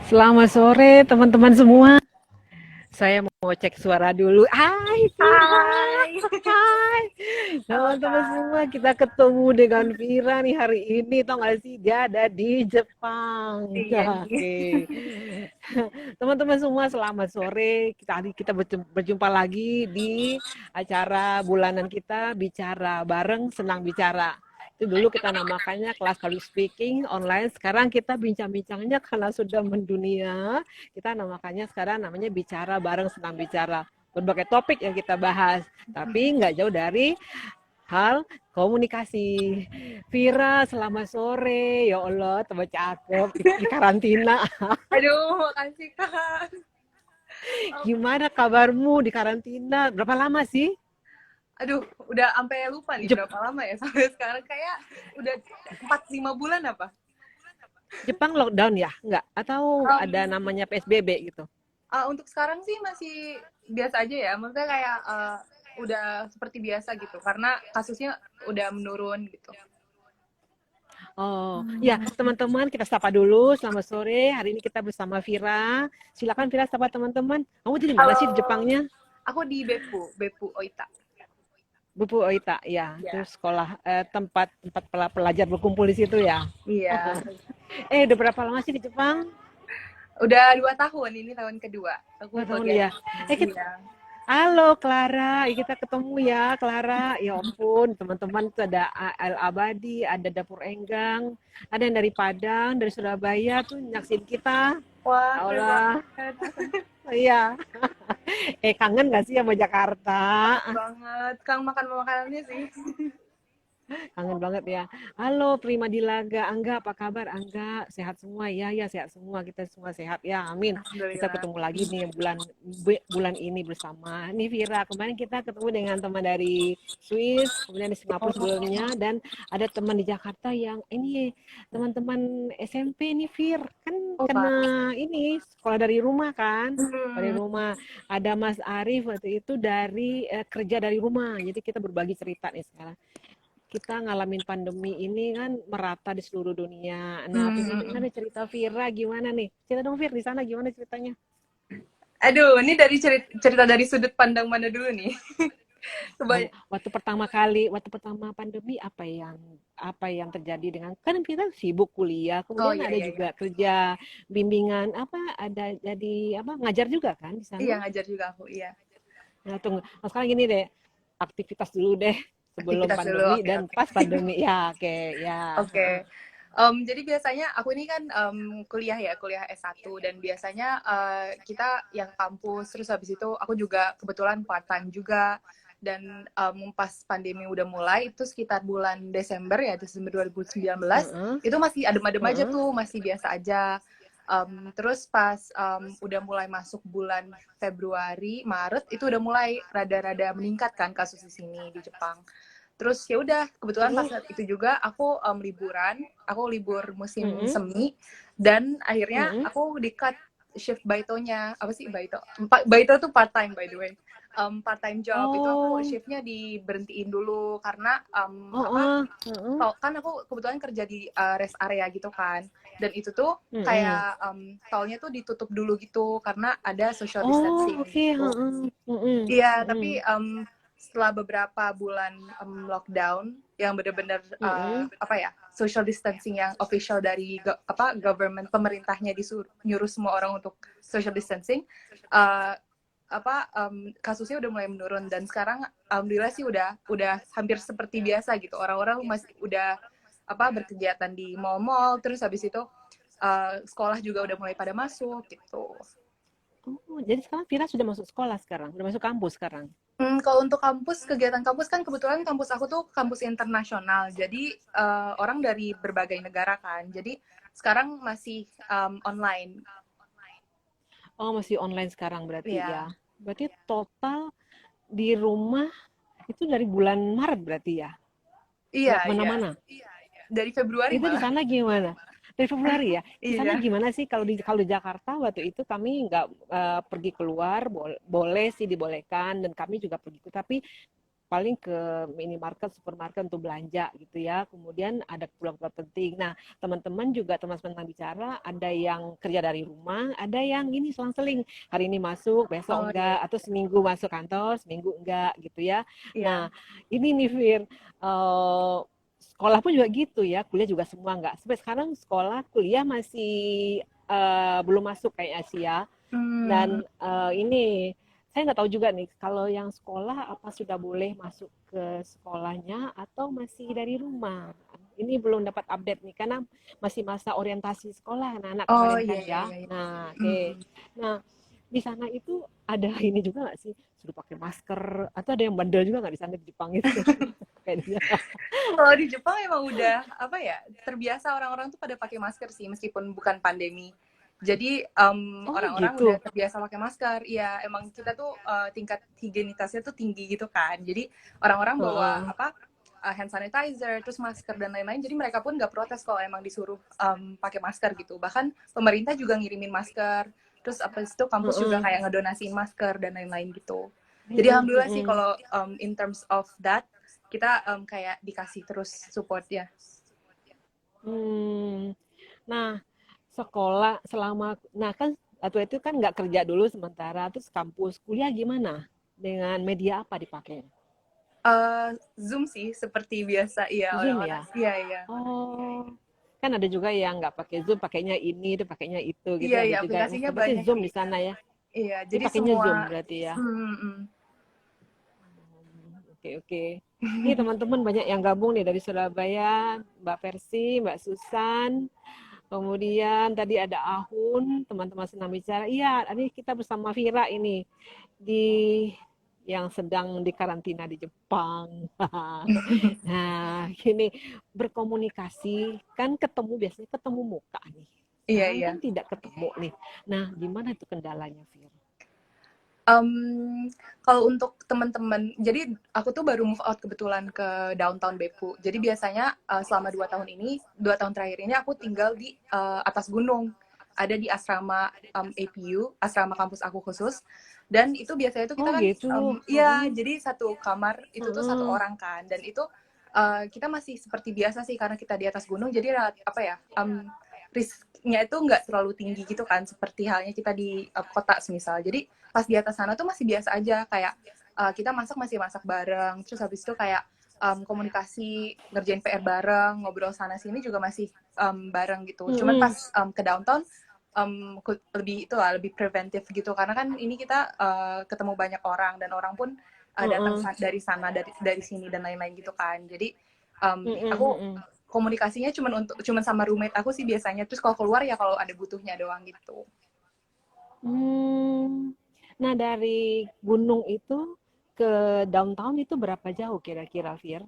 Selamat sore teman-teman semua. Saya mau cek suara dulu. Hai Vira. Hai, Hai. halo Teman-teman semua, Kak. kita ketemu dengan Vira nih hari ini. Tau gak sih, dia ada di Jepang. Iya nih. Oke. Teman-teman semua, selamat sore. Kita berjumpa lagi di acara bulanan kita, Bicara Bareng Senang Bicara. Itu dulu kita namakannya kelas public speaking online. Sekarang kita bincang-bincangnya karena sudah mendunia. Kita namakannya sekarang namanya Bicara Bareng Senang Bicara. Berbagai topik yang kita bahas. Tapi nggak jauh dari hal komunikasi. Vira, selamat sore. Ya Allah, tambah cakep di karantina. Aduh, makasih Kak. Um, Gimana kabarmu di karantina? Berapa lama sih? aduh, udah sampai lupa nih Jep- berapa lama ya sampai sekarang. Kayak udah 4-5 bulan apa? Jepang lockdown ya? Enggak? Atau ada Um, namanya PSBB gitu? untuk sekarang sih masih biasa aja ya. Maksudnya kayak udah seperti biasa gitu. Karena kasusnya udah menurun gitu. Oh, ya teman-teman kita sapa dulu. Selamat sore. Hari ini kita bersama Vira. Silakan Vira sapa teman-teman. Kamu jadi mana Halo, sih di Jepangnya? aku di Beppu Oita. Bupu Oita, ya. Ya, Terus sekolah tempat tempat pelajar berkumpul di situ ya. iya. Udah berapa lama sih di Jepang? Udah 2 tahun, ini tahun kedua. Aku 2 tahun bagian ya. Kita, iya. halo Clara, kita ketemu ya Clara. Ya ampun, teman-teman tuh ada Al Abadi, ada Dapur Enggang, ada yang dari Padang, dari Surabaya tuh nyaksin kita. Wah, Ya keren Allah, banget. iya. Kangen gak sih sama Jakarta? Banget. Kang makan makanannya sih. Kangen banget ya. Halo Prima Dilaga, Angga apa kabar? Angga sehat semua ya? Ya sehat semua, kita semua sehat ya. Amin. Kita Alhamdulillah. ketemu lagi nih bulan ini bersama. Nih Vira, kemarin kita ketemu dengan teman dari Swiss, kemudian di Singapura sebelumnya, dan ada teman di Jakarta yang ini teman-teman SMP nih Vir, kan Oh, kena Pak. ini sekolah dari rumah kan? Dari Hmm. rumah ada Mas Arif waktu itu dari kerja dari rumah, jadi kita berbagi cerita nih sekarang kita ngalamin pandemi ini kan merata di seluruh dunia. Nah, pengen dengar Hmm. nih cerita Vira gimana nih? Cerita dong Vir, di sana gimana ceritanya? Aduh, ini dari cerita dari sudut pandang mana dulu nih? Coba. Waktu pertama pandemi apa yang terjadi dengan kan kita sibuk kuliah, Oh, kemudian iya, ada iya, iya. juga kerja bimbingan ada jadi ngajar juga kan di Iya, sana? ngajar juga aku, iya. Nah, tunggu. Nah, sekarang gini deh, aktivitas dulu deh sebelum Aktivitas dulu, pandemi oke, dan oke. pas pandemi. Ya, oke, ya. Oke. Jadi biasanya aku ini kan kuliah ya, kuliah S1 dan biasanya kita yang kampus terus habis itu aku juga kebetulan part time juga dan pas pandemi udah mulai itu sekitar bulan Desember ya, Desember 2019 Heeh, itu masih adem-adem aja heeh, tuh, masih biasa aja. Terus pas udah mulai masuk bulan Februari, Maret itu udah mulai rada-rada meningkat kan kasus di sini di Jepang. Terus ya udah kebetulan pas heeh, saat itu juga aku liburan, aku libur musim heeh, semi dan akhirnya heeh. aku di-cut shift baitonya. Apa sih baito? Baito tuh part time by the way. Part time job itu aku Oh, shiftnya diberhentiin dulu karena apa heeh, heeh, kan aku kebetulan kerja di rest area gitu kan dan itu tuh mhm. kayak tolnya tuh ditutup dulu gitu karena ada social Oh, distancing oke, gitu. heeh, mhm, Iya, tapi mhm, setelah beberapa bulan lockdown yang benar-benar mhm, apa ya social distancing yang official dari apa government pemerintahnya disuruh nyuruh semua orang untuk social distancing, uh, apa kasusnya udah mulai menurun dan sekarang alhamdulillah sih udah hampir seperti biasa gitu orang-orang masih udah apa berkegiatan di mall-mall terus habis itu sekolah juga udah mulai pada masuk gitu. oh, jadi sekarang Vira sudah masuk sekolah sekarang? Sudah masuk kampus sekarang? Kalau untuk kampus, kegiatan kampus kan kebetulan kampus aku tuh kampus internasional. Jadi orang dari berbagai negara kan. Jadi sekarang masih online. Oh, masih online sekarang berarti Iya. ya? Berarti total di rumah itu dari bulan Maret berarti ya? Iya, Nggak iya. kemana-mana? Dari Februari Itu di malah. sana gimana? Dari Februari ya? Di sana Iya. gimana sih kalau di Jakarta waktu itu kami nggak pergi keluar, boleh sih dibolehkan dan kami juga pergi. Tapi paling ke minimarket, supermarket untuk belanja gitu ya. Kemudian ada keperluan penting. Nah, teman-teman juga teman-teman bicara, ada yang kerja dari rumah, ada yang ini selang-seling. Hari ini masuk, besok Oh iya, enggak, atau seminggu masuk kantor, seminggu enggak gitu ya. iya. Nah, ini nih Fir, sekolah pun juga gitu ya, kuliah juga semua enggak. Sampai sekarang sekolah, kuliah masih belum masuk kayak Asia. Hmm. Dan ini saya nggak tahu juga nih kalau yang sekolah apa sudah boleh masuk ke sekolahnya atau masih dari rumah. Ini belum dapat update nih karena masih masa orientasi sekolah anak-anak Oh kemarin iya kan iya ya. iya, iya. Nah, oke. Okay. Hmm. Nah, di sana itu ada ini juga nggak sih suruh pakai masker atau ada yang bandel juga nggak di sana di Jepang itu kayaknya. Kalau di Jepang emang udah apa ya, terbiasa orang-orang tuh pada pakai masker sih meskipun bukan pandemi. Jadi Oh orang-orang udah gitu. terbiasa pakai masker. Iya, emang kita tuh tingkat higienitasnya tuh tinggi gitu kan. Jadi orang-orang bawa Uh-uh. apa hand sanitizer, terus masker dan lain-lain. Jadi mereka pun nggak protes kalau emang disuruh pakai masker gitu. Bahkan pemerintah juga ngirimin masker. Terus apa itu kampus juga Uh-uh. kayak ngedonasiin masker dan lain-lain gitu. Jadi Uh-uh. alhamdulillah sih Uh-uh. kalau in terms of that kita kayak dikasih terus support ya. Hmm. Nah, sekolah selama, nah kan atau itu kan nggak kerja dulu sementara, terus kampus kuliah gimana? Dengan media apa dipakai? Zoom sih seperti biasa ya Zoom orang-orang. ya? Iya iya. Oh, kan ada juga yang nggak pakai Zoom, pakainya ini, itu pakainya itu gitu. Iya Ada iya juga, aplikasinya yang pasti banyak Zoom sih. di sana ya. Iya, Ini jadi pakainya semua Zoom berarti ya. mm. Oke, oke. Ini teman-teman banyak yang gabung nih dari Surabaya, Mbak Versi, Mbak Susan, kemudian tadi ada Ahun, teman-teman senang bicara. Iya, ini kita bersama Vira ini di yang sedang dikarantina di Jepang. Nah, ini berkomunikasi kan ketemu biasanya ketemu muka nih. Iya Sekarang iya. kan tidak ketemu nih. Nah, gimana itu kendalanya, Fir? Kalau untuk teman-teman, jadi aku tuh baru move out kebetulan ke downtown Beppu. Jadi biasanya selama 2 tahun ini, 2 tahun terakhir ini aku tinggal di atas gunung. Ada di asrama APU, asrama kampus aku khusus. Dan itu biasanya tuh kita Oh kan, gitu. ya jadi satu kamar itu tuh satu Heeh. orang kan. Dan itu kita masih seperti biasa sih karena kita di atas gunung. Jadi apa ya, risknya itu nggak terlalu tinggi gitu kan. Seperti halnya kita di kota semisal. Jadi pas di atas sana tuh masih biasa aja kayak kita masih masak bareng terus habis itu kayak komunikasi ngerjain PR bareng ngobrol sana sini juga masih bareng gitu cuman pas Heeh. ke downtown lebih itu lah lebih preventif gitu karena kan ini kita ketemu banyak orang dan orang pun datang Heeh. dari sana dari sini dan lain-lain gitu kan jadi Heeh. aku Heeh. komunikasinya cuman sama roommate aku sih biasanya terus kalau keluar ya kalau ada butuhnya doang gitu. Hmm. Nah, dari gunung itu ke downtown itu berapa jauh kira-kira, Fir?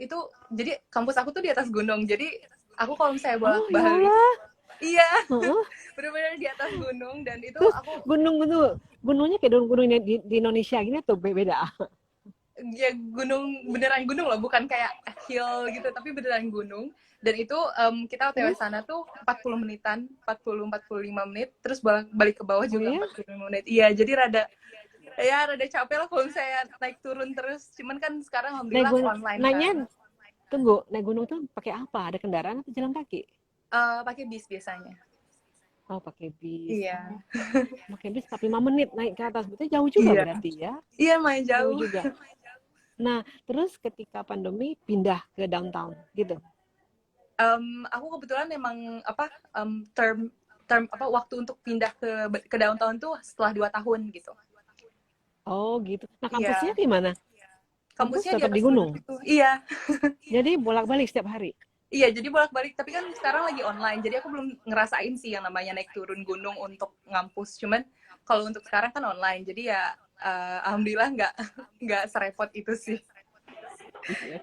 Itu jadi kampus aku tuh di atas gunung. Jadi aku kalau misalnya Oh, ya bolak-balik, Allah. iya, Heeh. benar-benar di atas gunung dan itu Terus aku gunung itu gunungnya kayak gunung di Indonesia gini atau beda? ya gunung beneran gunung loh, bukan kayak hill gitu, tapi beneran gunung. Dan itu kita OTW Terus, sana tuh 40 menitan, 45 menit, terus balik ke bawah oh juga ya, 45 menit. Iya, jadi rada capek lah kalau misalnya naik turun terus. Cuman kan sekarang naik alhamdulillah gunung, online naiknya kan. tunggu, naik gunung tuh pakai apa? Ada kendaraan atau jalan kaki? Pakai bis biasanya. Oh, pakai bis. Iya. Oh, pakai bis 45 menit naik ke atas. Berarti jauh juga Iya. berarti ya. Iya, main Jauh jauh. juga. Nah, terus ketika pandemi pindah ke downtown gitu. Aku kebetulan emang apa term term apa waktu untuk pindah ke downtown tuh setelah 2 tahun gitu. Oh, gitu. Nah, kampusnya Iya, gimana? Kampus kampusnya di tetap di atas gunung gunung. itu. Iya, Jadi bolak-balik setiap hari. iya. Jadi bolak-balik. Tapi kan sekarang lagi online. Jadi aku belum ngerasain sih yang namanya naik turun gunung untuk ngampus. Cuman kalau untuk sekarang kan online. Jadi ya alhamdulillah nggak serepot itu sih. Iya.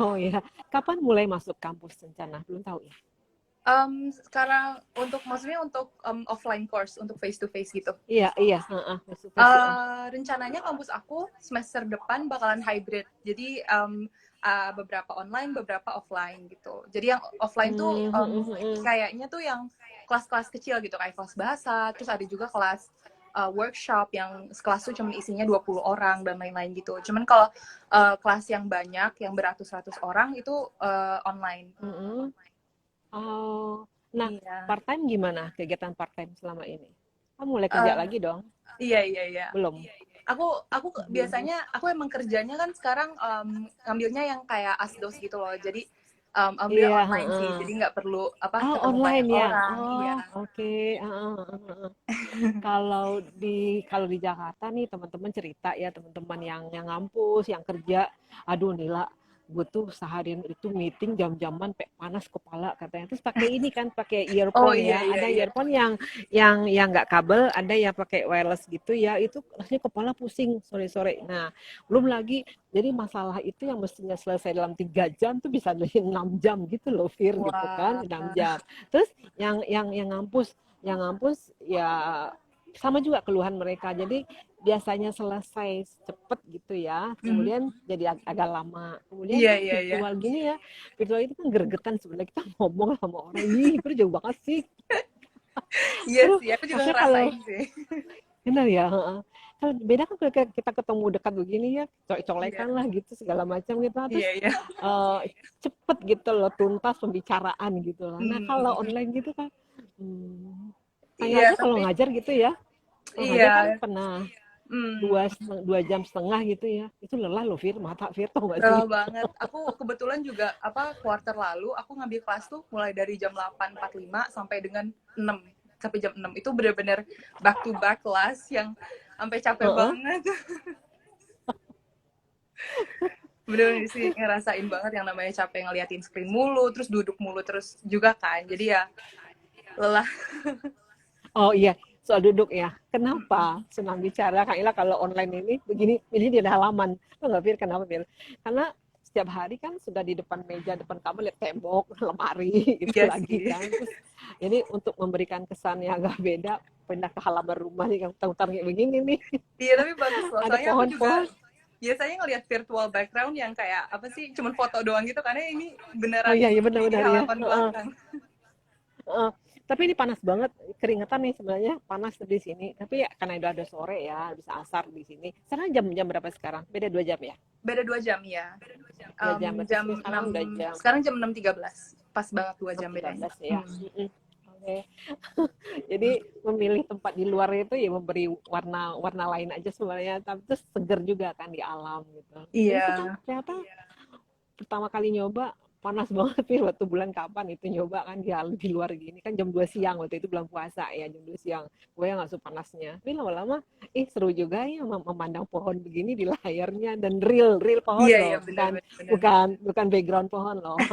Oh ya. Kapan mulai masuk kampus rencana? Belum tahu ya. Sekarang untuk maksudnya untuk offline course untuk face to face gitu. Iya, iya, heeh, face to face ya. Rencananya kampus aku semester depan bakalan hybrid. Jadi beberapa online, beberapa offline gitu. Jadi yang offline tuh Hmm, hmm, hmm, hmm. kayaknya tuh yang kelas-kelas kecil gitu, kayak kelas bahasa, terus ada juga kelas workshop yang kelas tuh cuma isinya 20 orang dan lain-lain gitu. Cuman kalau kelas yang banyak, yang beratus-ratus orang itu online. Mm-mm. Oh, nah Iya. part time gimana kegiatan part time selama ini? Kamu mulai kerja Eh, lagi dong? iya, iya, iya. Belum? Aku Belum. biasanya aku emang kerjanya kan sekarang ngambilnya yang kayak asdos gitu loh. Jadi ambil Iya, online sih. heeh. Jadi nggak perlu apa Oh, ketemu banyak online ya. orang. Iya. Oh, oke. Heeh, heeh, heeh. Kalau di Jakarta nih teman-teman cerita ya, teman-teman yang ngampus, yang kerja, aduh Nila, gue tuh seharian itu meeting jam-jaman panas kepala katanya. Terus pakai ini kan, pakai Oh earphone iya, ya. iya, Ada iya. earphone yang nggak kabel, ada yang pakai wireless gitu ya. Itu rasanya kepala pusing sore-sore. Nah, belum lagi jadi masalah itu yang mestinya selesai dalam 3 jam tuh bisa dari 6 jam gitu loh, Fir gitu kan, Wah. 6 jam. Terus yang ngampus ya sama juga keluhan mereka. Jadi biasanya selesai cepet gitu ya, Mhm. kemudian jadi agak lama. Kemudian Iya, kan iya, iya. virtual gini ya, virtual itu kan gregetan sebenarnya kita ngomong sama orang, ih itu jauh banget sih. Iya Aduh, sih, aku juga harusnya kalau ngerasain sih. benar ya, kalau beda kan kalau kita ketemu dekat begini ya, Iya, colek-colekan lah gitu segala macam gitu. Nah, terus iya, iya. eh, cepet gitu loh tuntas pembicaraan gitu lah. Nah kalau Hmm, online gitu kan, hmm, kayak iya, aja kalau tapi ngajar gitu ya, kalau ngajar kan iya, pernah hmm, 2 jam setengah gitu ya, itu lelah loh Fir, mata Fir tau gak sih? lelah banget. Aku kebetulan juga apa quarter lalu aku ngambil kelas tuh mulai dari jam 8.45 sampai dengan 6 sampai jam 6. Itu benar-benar back to back kelas yang sampai capek Heeh. banget. Bener-bener sih ngerasain banget yang namanya capek ngeliatin screen mulu, terus duduk mulu terus juga kan. Jadi ya lelah. Oh iya, soal duduk ya. Kenapa Mm-mm. senang bicara? Kak Ila kalau online ini di halaman. Lo nggak Fir, kenapa Fir? Karena setiap hari kan sudah di depan meja, depan kamu lihat tembok, lemari, itu Iya lagi sih. kan. Terus jadi untuk memberikan kesan yang agak beda, pindah ke halaman rumah nih, yang putar kayak begini nih. Iya, tapi bagus loh. Ada Soalnya aku juga pohon-pohon. biasanya ngelihat virtual background yang kayak apa sih, cuman foto doang gitu, karena ini Oh beneran iya, iya di benar-benar ya. halaman Heeh. belakang. Heeh. Tapi ini panas banget, keringetan nih sebenarnya panas di sini. Tapi ya karena udah ada sore ya, bisa asar di sini. Sekarang jam-jam berapa sekarang? Beda 2 jam ya? Beda 2 jam ya. 2 jam, berarti Jam sini sekarang 6 udah jam sekarang jam 6.13. Pas banget 2 jam bedanya. 6.13 ya. Hmm. Oke. Jadi memilih tempat di luar itu ya memberi warna-warna lain aja sebenarnya, tapi terus seger juga kan di alam gitu. Ini kita Iya. ternyata pertama kali nyoba panas banget sih waktu bulan kapan itu nyoba kan di luar gini kan jam 2 siang waktu itu bulan puasa ya jam 2 siang gue yang nggak suka panasnya tapi lama-lama seru juga ya memandang pohon begini di layarnya dan real pohon Iya, iya, loh benar bukan benar benar. bukan bukan background pohon loh.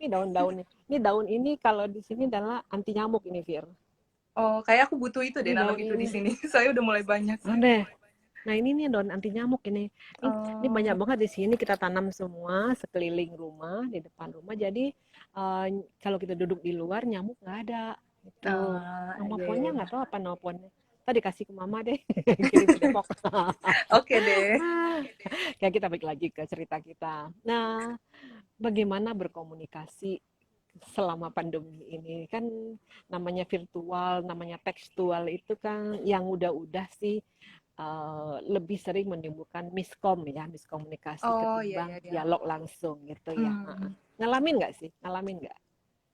Ini daun-daunnya, ini daun ini kalau di sini adalah anti nyamuk ini Fir. Oh, kayak aku butuh itu deh, Ini nanam daun itu di ini sini. Saya udah mulai banyak. aneh. Nah, ini nih daun anti nyamuk ini. Ini banyak Oh, banget di sini kita tanam semua sekeliling rumah, di depan rumah. Jadi kalau kita duduk di luar nyamuk nggak ada. Itu nama iya, iya, pohonnya iya. nggak tahu apa nama pohonnya. Tadi kasih ke mama deh, kirim ke Depok. Oke deh. Kayak kita balik lagi ke cerita kita. Nah, bagaimana berkomunikasi selama pandemi ini kan namanya virtual, namanya tekstual itu kan yang udah-udah sih lebih sering menimbulkan miskomunikasi Oh, iya, iya, ketimbang iya. dialog langsung gitu ya. Hmm. Ngalamin nggak sih? Ngalamin nggak?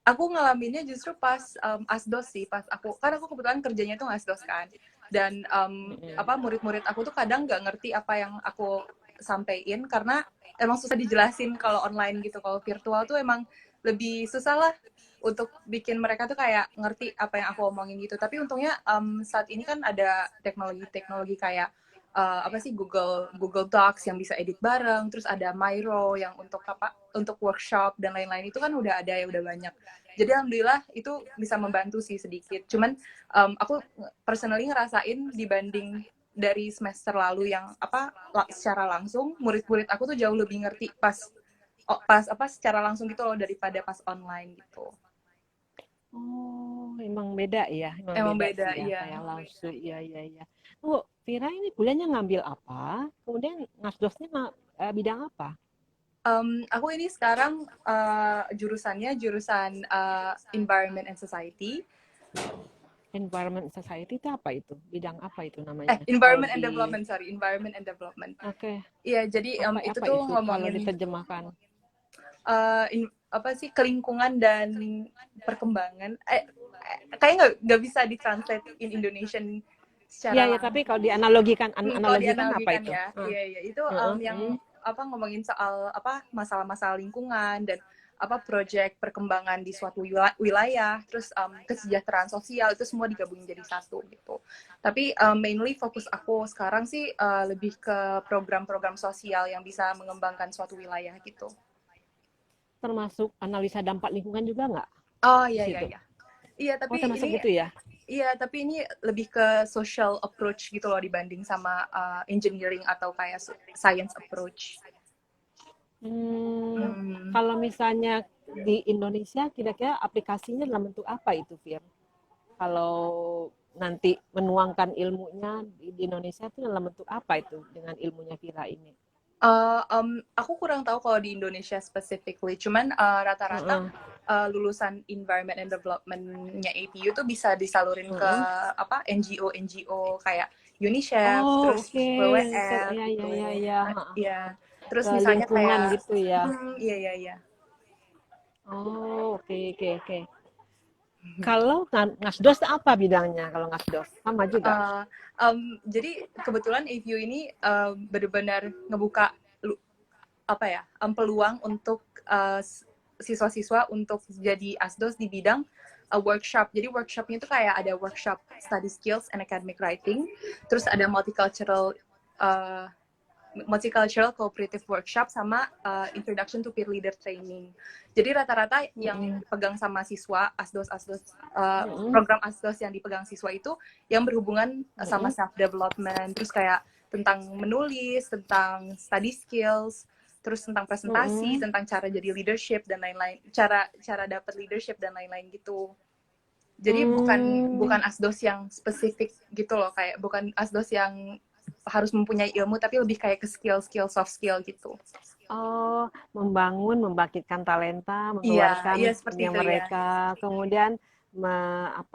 Aku ngalaminnya justru pas asdos sih, pas aku kebetulan kerjanya tuh asdos kan, dan Mm-mm. apa murid-murid aku tuh kadang nggak ngerti apa yang aku sampein karena emang susah dijelasin kalau online gitu. Kalau virtual tuh emang lebih susah lah untuk bikin mereka tuh kayak ngerti apa yang aku omongin gitu. Tapi untungnya saat ini kan ada teknologi-teknologi kayak apa sih, Google Google Docs yang bisa edit bareng, terus ada Miro yang untuk apa, untuk workshop dan lain-lain, itu kan udah ada ya, udah banyak. Jadi alhamdulillah itu bisa membantu sih sedikit. Cuman aku personally ngerasain dibanding dari semester lalu yang apa secara langsung, murid-murid aku tuh jauh lebih ngerti pas pas apa secara langsung gitu loh daripada pas online gitu. Oh, emang Emang beda beda, sih ya, iya. kayak langsung, iya, iya, iya. Oh, Vira ini kuliahnya ngambil apa? Kemudian ngasdosnya bidang apa? Aku ini sekarang jurusannya jurusan Environment and Society. Environment Society itu apa itu? Bidang apa itu namanya? Kalau Environment and di Development, sorry, Environment and Development. Oke, Iya, jadi apa itu apa tuh itu kalau ngomongin diterjemahkan? apa sih, kelingkungan dan perkembangan. Kayak nggak bisa ditranslate in Indonesian Iya secara ya, tapi langsung. kalau dianalogikan Kalau analogikan apa dianalogikan itu? ya, iya iya itu Heeh, yang apa, ngomongin soal apa, masalah-masalah lingkungan dan apa, proyek perkembangan di suatu wilayah, terus kesejahteraan sosial itu semua digabungin jadi satu gitu. Tapi mainly fokus aku sekarang sih lebih ke program-program sosial yang bisa mengembangkan suatu wilayah gitu. termasuk analisa dampak lingkungan juga nggak Oh di iya iya situ? iya. Iya, Oh, tapi termasuk ini gitu ya? lebih ke social approach gitu loh dibanding sama engineering atau kayak science approach. Hmm, Hmm. kalau misalnya di Indonesia, kira-kira aplikasinya dalam bentuk apa itu, Fir? Kalau nanti menuangkan ilmunya di Indonesia itu dalam bentuk apa itu dengan ilmunya Vira ini? Aku kurang tahu kalau di Indonesia specifically, cuman rata-rata Heeh, lulusan Environment and Development-nya APU tuh bisa disalurin ke heeh. apa, NGO kayak UNICEF, Oh, terus oke. WWF Ya, ya, gitu. ya, ya. Iya. Terus Ke misalnya lingkungan kayak, gitu ya. iya iya iya. Oh, oke, oke, oke. Kalau Ngasdos apa bidangnya? Kalau Ngasdos sama juga. Uh, jadi kebetulan AVU ini benar-benar ngebuka apa ya, peluang untuk siswa-siswa untuk jadi asdos di bidang workshop. Jadi workshopnya itu kayak ada workshop study skills and academic writing, terus ada uh, multicultural cooperative workshop sama introduction to peer leader training. Jadi rata-rata yang Mm-mm. dipegang sama siswa asdos Mm-mm. program asdos yang dipegang siswa itu yang berhubungan sama Mm-mm. self development, terus kayak tentang menulis, tentang study skills, terus tentang presentasi, Mm-mm. tentang cara jadi leadership dan lain-lain, cara cara dapat leadership dan lain-lain gitu. Jadi bukan Hmm. bukan asdos yang spesifik gitu loh, kayak bukan asdos yang harus mempunyai ilmu, tapi lebih kayak ke skill-skill soft skill gitu. Oh, membangun, membangkitkan talenta, Iya, mengeluarkan iya seperti yang itu ya. mereka, kemudian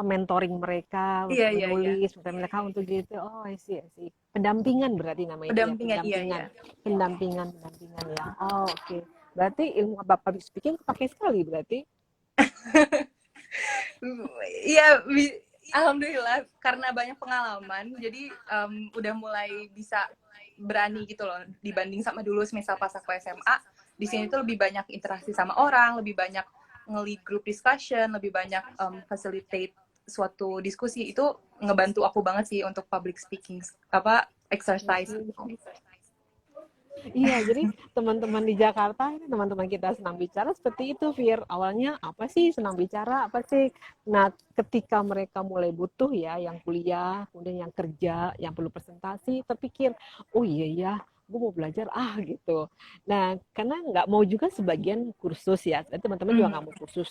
mentoring mereka Iya, untuk iya, iya. menulis, mereka untuk gitu. Oh, I see, I see. Pendampingan berarti nama itu ya, Pendampingan, iya, pendampingan, iya. pendampingan ya. Oh, oke. Okay. Berarti ilmu public speaking pakai sekali berarti. Iya, alhamdulillah karena banyak pengalaman, jadi udah mulai bisa berani gitu loh dibanding sama dulu misal pas aku SMA. Di sini tuh lebih banyak interaksi sama orang, lebih banyak nge-lead group discussion, lebih banyak facilitate suatu diskusi. Itu ngebantu aku banget sih untuk public speaking apa exercise gitu. Iya, jadi teman-teman di Jakarta, teman-teman kita senang bicara seperti itu, Fir. Awalnya apa sih senang bicara, apa sih? Nah, ketika mereka mulai butuh ya, yang kuliah, kemudian yang kerja, yang perlu presentasi, terpikir, oh iya ya, gue mau belajar gitu. Nah, karena nggak mau juga sebagian kursus ya, teman-teman juga nggak mau kursus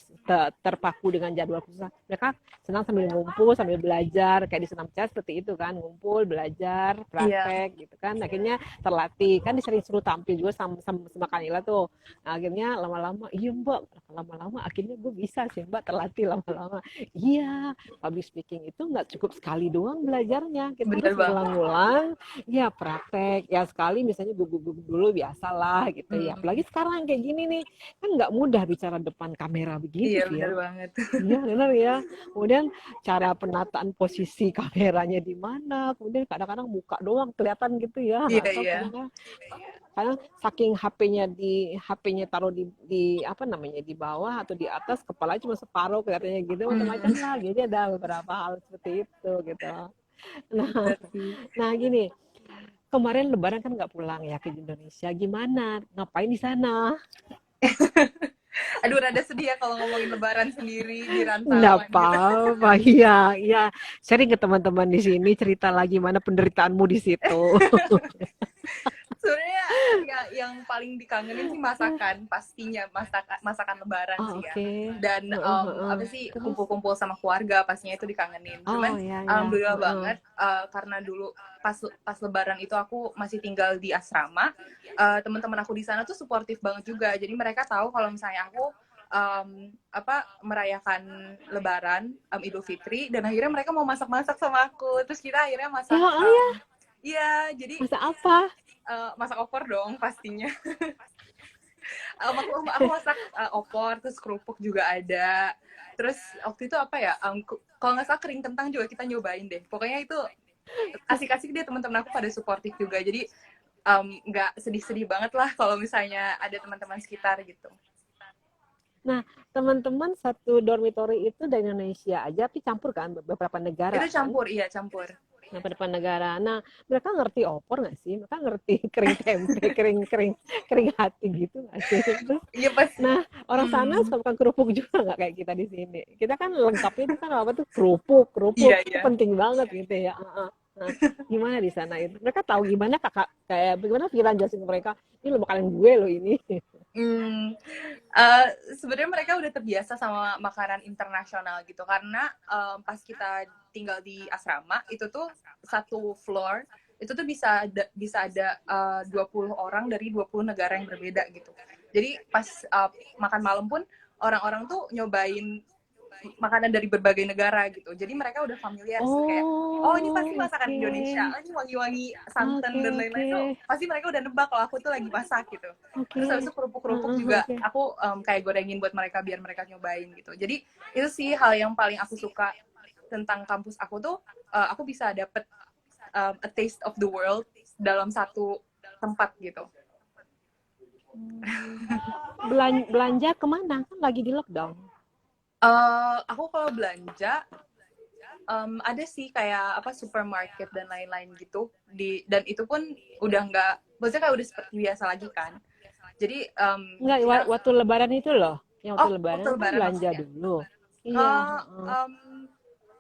terpaku dengan jadwal kursus. Mereka senang sambil ngumpul, sambil belajar, kayak di senam bicara seperti itu kan, ngumpul, belajar, Iya, praktek gitu kan. Akhirnya terlatih kan disering suruh tampil juga sama Kanila tuh. Nah, akhirnya lama-lama iya mbak, lama-lama akhirnya gue bisa sih mbak, terlatih lama-lama. Iya, public speaking itu nggak cukup sekali doang belajarnya, kita bener harus banget. ngulang-ngulang. Ya praktek ya, sekali misalnya gugup-gugup dulu biasalah gitu ya, apalagi sekarang kayak gini nih kan nggak mudah bicara depan kamera begitu, Iya, bener Fir. banget. Iya benar ya. Kemudian cara penataan posisi kameranya di mana. Kemudian kadang-kadang muka doang kelihatan gitu ya. Iya, Atau iya. kadang saking HP-nya taruh di apa namanya di bawah atau di atas, kepala cuma separuh kelihatannya gitu, macam-macam lah. Jadi ada beberapa hal seperti itu gitu. Nah, Bener sih. nah gini, kemarin Lebaran kan nggak pulang ya ke Indonesia. Gimana? Ngapain di sana? Aduh, rada sedih ya kalau ngomongin lebaran sendiri di Nggak rantauan gitu. apa-apa, iya, iya. Sharing ke teman-teman di sini, cerita lagi mana penderitaanmu di situ. Sebenarnya ya yang paling dikangenin sih masakan, pastinya masakan masakan lebaran Oh, sih ya. oke. Dan Heeh, heeh. apa sih, Terus? kumpul-kumpul sama keluarga pastinya itu dikangenin. Oh, Cuman ya, ya. alhamdulillah Heeh. banget karena dulu pas lebaran itu aku masih tinggal di asrama. Teman-teman aku di sana tuh suportif banget juga. Jadi mereka tahu kalau misalnya aku merayakan Lebaran, Idul Fitri, dan akhirnya mereka mau masak-masak sama aku. Terus kita akhirnya Ya, masak, oh ya, iya, jadi masa apa? masak opor dong pastinya. Aku masak opor, terus kerupuk juga ada. Terus waktu itu apa ya? Kalau nggak salah kering kentang juga kita nyobain deh. Pokoknya itu asik-asik deh, teman-teman aku pada suportif juga. Jadi nggak sedih-sedih banget lah kalau misalnya ada teman-teman sekitar gitu. Nah, teman-teman satu dormitory itu dari Indonesia aja, tapi campur kan beberapa negara Itu kan? campur, iya campur. Beberapa negara. Nah, mereka ngerti opor nggak sih? Mereka ngerti kering tempe, kering kering kering hati gitu nggak sih? Terus, Iya pas. nah orang sana Hmm, suka makan kerupuk juga nggak kayak kita di sini? Kita kan lengkapnya itu kan apa tuh kerupuk, iya kerupuk itu iya. penting banget gitu ya. Nah, gimana di sana itu? Mereka tahu gimana kakak kayak bagaimana Vira jelasin ke mereka, ini lo makanan gue lo ini. Hmm, sebenarnya mereka udah terbiasa sama makanan internasional gitu karena pas kita tinggal di asrama itu tuh satu floor itu tuh bisa ada 20 orang dari 20 negara yang berbeda gitu. Jadi pas makan malam pun orang-orang tuh nyobain makanan dari berbagai negara gitu. Jadi mereka udah familiar sih kayak, oh ini pasti Oh, masakan oke. Indonesia, oh, ini wangi-wangi santan Oke, dan lain-lain oke. tuh pasti mereka udah nebak kalau aku tuh lagi masak gitu. Oke. Terus habis itu kerupuk-kerupuk juga Oke. aku kayak gorengin buat mereka biar mereka nyobain gitu. Jadi itu sih hal yang paling aku suka tentang kampus aku tuh, aku bisa dapet a taste of the world dalam satu tempat gitu. Belanja kemana? Kan lagi di lockdown. Aku kalau belanja ada sih kayak apa supermarket dan lain-lain gitu dan itu pun udah nggak, maksudnya kayak udah seperti biasa lagi kan. Jadi Enggak, kita waktu lebaran itu loh. Yang waktu waktu lebaran kan lebaran belanja maksudnya. dulu. Iya. Uh, um,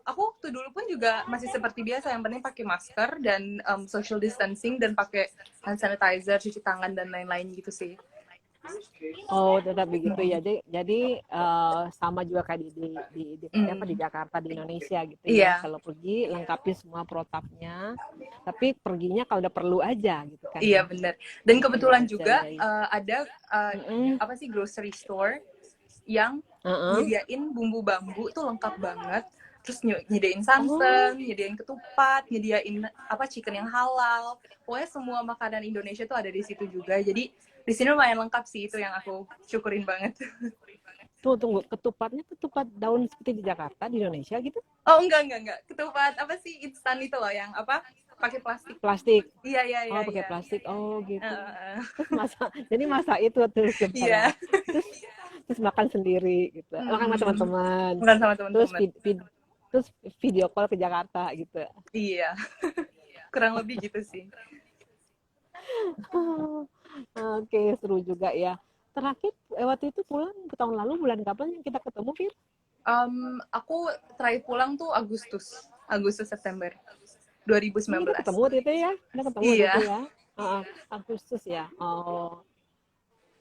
aku waktu dulu pun juga masih seperti biasa, yang penting pakai masker dan social distancing dan pakai hand sanitizer, cuci tangan dan lain-lain gitu sih. Oh, tetap begitu ya. Jadi sama juga kayak di Mm, Jakarta di Indonesia gitu ya. iya, Kalau pergi lengkapi semua protapnya. Tapi perginya kalau udah perlu aja gitu kan iya ya. benar. Dan Perlu kebetulan aja juga ya. Ya. ada apa sih grocery store yang Uh-uh. nyediain bumbu bambu tuh lengkap banget. Terus nyediain Oh, santan, nyediain ketupat, nyediain apa chicken yang halal. Pokoknya semua makanan Indonesia tuh ada di situ juga. Jadi di sini lumayan lengkap sih, itu yang aku syukurin banget. tunggu. Ketupatnya ketupat daun seperti di Jakarta, di Indonesia gitu? Oh enggak. Ketupat apa sih instan itu loh yang apa? Pakai plastik. Plastik. Iya iya Oh, iya pakai iya. plastik. Oh, gitu. Uh, Terus jadi masa itu terus iya. lebaran. Terus terus makan sendiri gitu. Makan sama Mm-mm. teman-teman. Bukan sama Terus teman-teman. terus video call ke Jakarta gitu. Iya, kurang lebih gitu sih. Oke, seru juga ya. Terakhir waktu itu pulang ke tahun lalu bulan kapan yang kita ketemu, Fir? Aku terakhir pulang tuh Agustus September 2019. Kita ketemu waktu itu ya. Kita ketemu waktu itu Iya, ya. Agustus ya. Oh,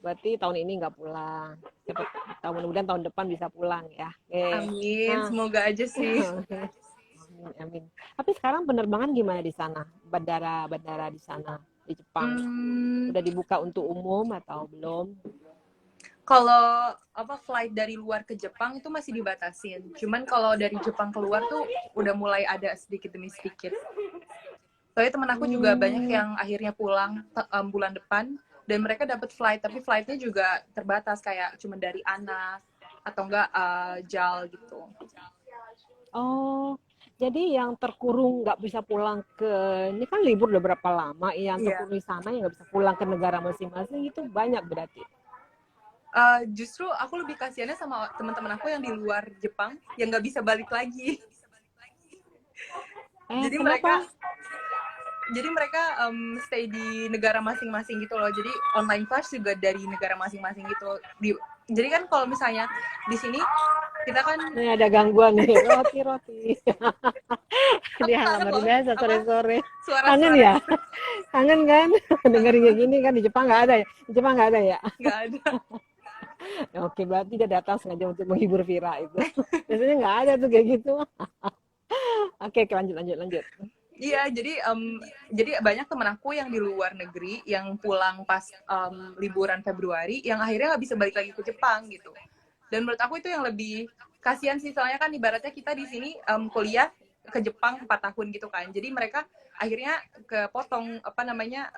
berarti tahun ini nggak pulang. Cepet, mudah-mudahan tahun depan bisa pulang ya. Oke. amin. Nah, Semoga aja sih. amin, amin. Tapi sekarang penerbangan gimana di sana? Bandara di sana di Jepang Hmm, udah dibuka untuk umum atau belum? kalau apa flight dari luar ke Jepang itu masih dibatasin. Cuman kalau dari Jepang keluar tuh udah mulai ada sedikit demi sedikit. Soalnya temen aku juga banyak Hmm. yang akhirnya pulang bulan depan dan mereka dapat flight, tapi flightnya juga terbatas kayak cuma dari ANA atau enggak JAL gitu. Oh, jadi yang terkurung nggak bisa pulang ini kan libur udah berapa lama, yang Iya. terkurung di sana yang nggak bisa pulang ke negara masing-masing itu banyak berarti. Justru aku lebih kasihannya sama teman-teman aku yang di luar Jepang yang nggak bisa balik lagi. Jadi mereka Kenapa? stay di negara masing-masing gitu loh. Jadi online class juga dari negara masing-masing gitu. Jadi kan kalau misalnya di sini kita kan Nih ada gangguan nih, roti. aku Dia kangen luar loh biasa apa sore-sore. Kangen suara-suara ya? Kangen kan? Dengerin kayak gini kan di Jepang nggak ada ya? Di Jepang nggak ada ya? nggak ada. Oke, berarti dia datang sengaja untuk menghibur Vira itu. Biasanya nggak ada tuh kayak gitu. Oke, lanjut. Iya, jadi banyak temen aku yang di luar negeri yang pulang pas liburan Februari yang akhirnya nggak bisa balik lagi ke Jepang gitu. Dan menurut aku itu yang lebih kasihan sih, soalnya kan ibaratnya kita di sini kuliah ke Jepang 4 tahun gitu kan, jadi mereka akhirnya kepotong apa namanya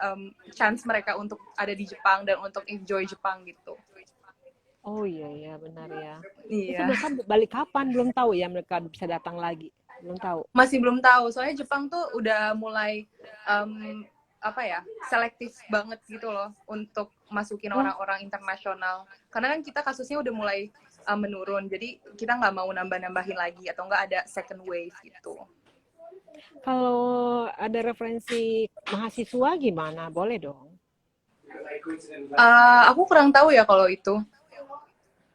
chance mereka untuk ada di Jepang dan untuk enjoy Jepang gitu. Oh iya ya benar ya. Itu Iya, mereka balik kapan? Belum tahu ya mereka bisa datang lagi. Belum tahu. masih belum tahu, soalnya Jepang tuh udah mulai apa ya, selektif banget gitu loh untuk masukin Oh, orang-orang internasional, karena kan kita kasusnya udah mulai menurun, jadi kita nggak mau nambah-nambahin lagi atau nggak ada second wave gitu. kalau ada referensi mahasiswa gimana? Boleh dong. Aku kurang tahu ya kalau itu.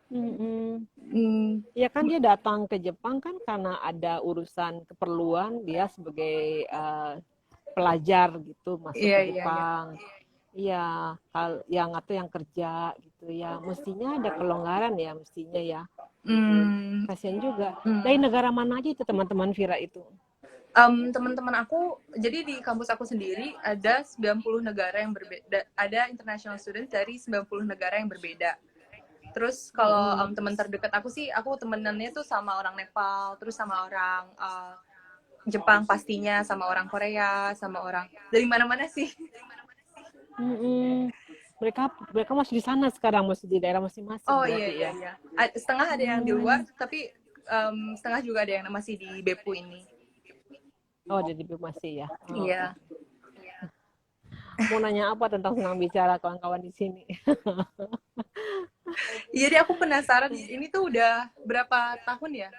Mm-mm. Hmm, Ya kan dia datang ke Jepang kan karena ada urusan keperluan dia sebagai pelajar gitu masuk iya ke iya iya. Jepang. Iya, yang atau yang kerja gitu ya. Mestinya ada kelonggaran ya mestinya ya. Gitu. Hmm, Kasihan juga. Dari hmm. negara mana aja itu teman-teman Vira itu? Teman-teman aku, jadi di kampus aku sendiri ada 90 negara yang berbeda, ada international student dari 90 negara yang berbeda. Terus kalau Mm-mm. teman terdekat aku sih, aku temenannya tuh sama orang Nepal, terus sama orang Jepang pastinya, sama orang Korea, sama orang dari mana-mana sih. Mm-mm. Mereka mereka masih di sana sekarang, masih di daerah masing-masing Oh iya berarti iya ya. iya. Setengah ada yang di luar, Hmm. tapi setengah juga ada yang masih di Beppu ini. Oh, jadi masih ya. Oh. Iya. Mau nanya apa tentang senang bicara kawan-kawan di sini? Jadi aku penasaran, ini tuh udah berapa tahun ya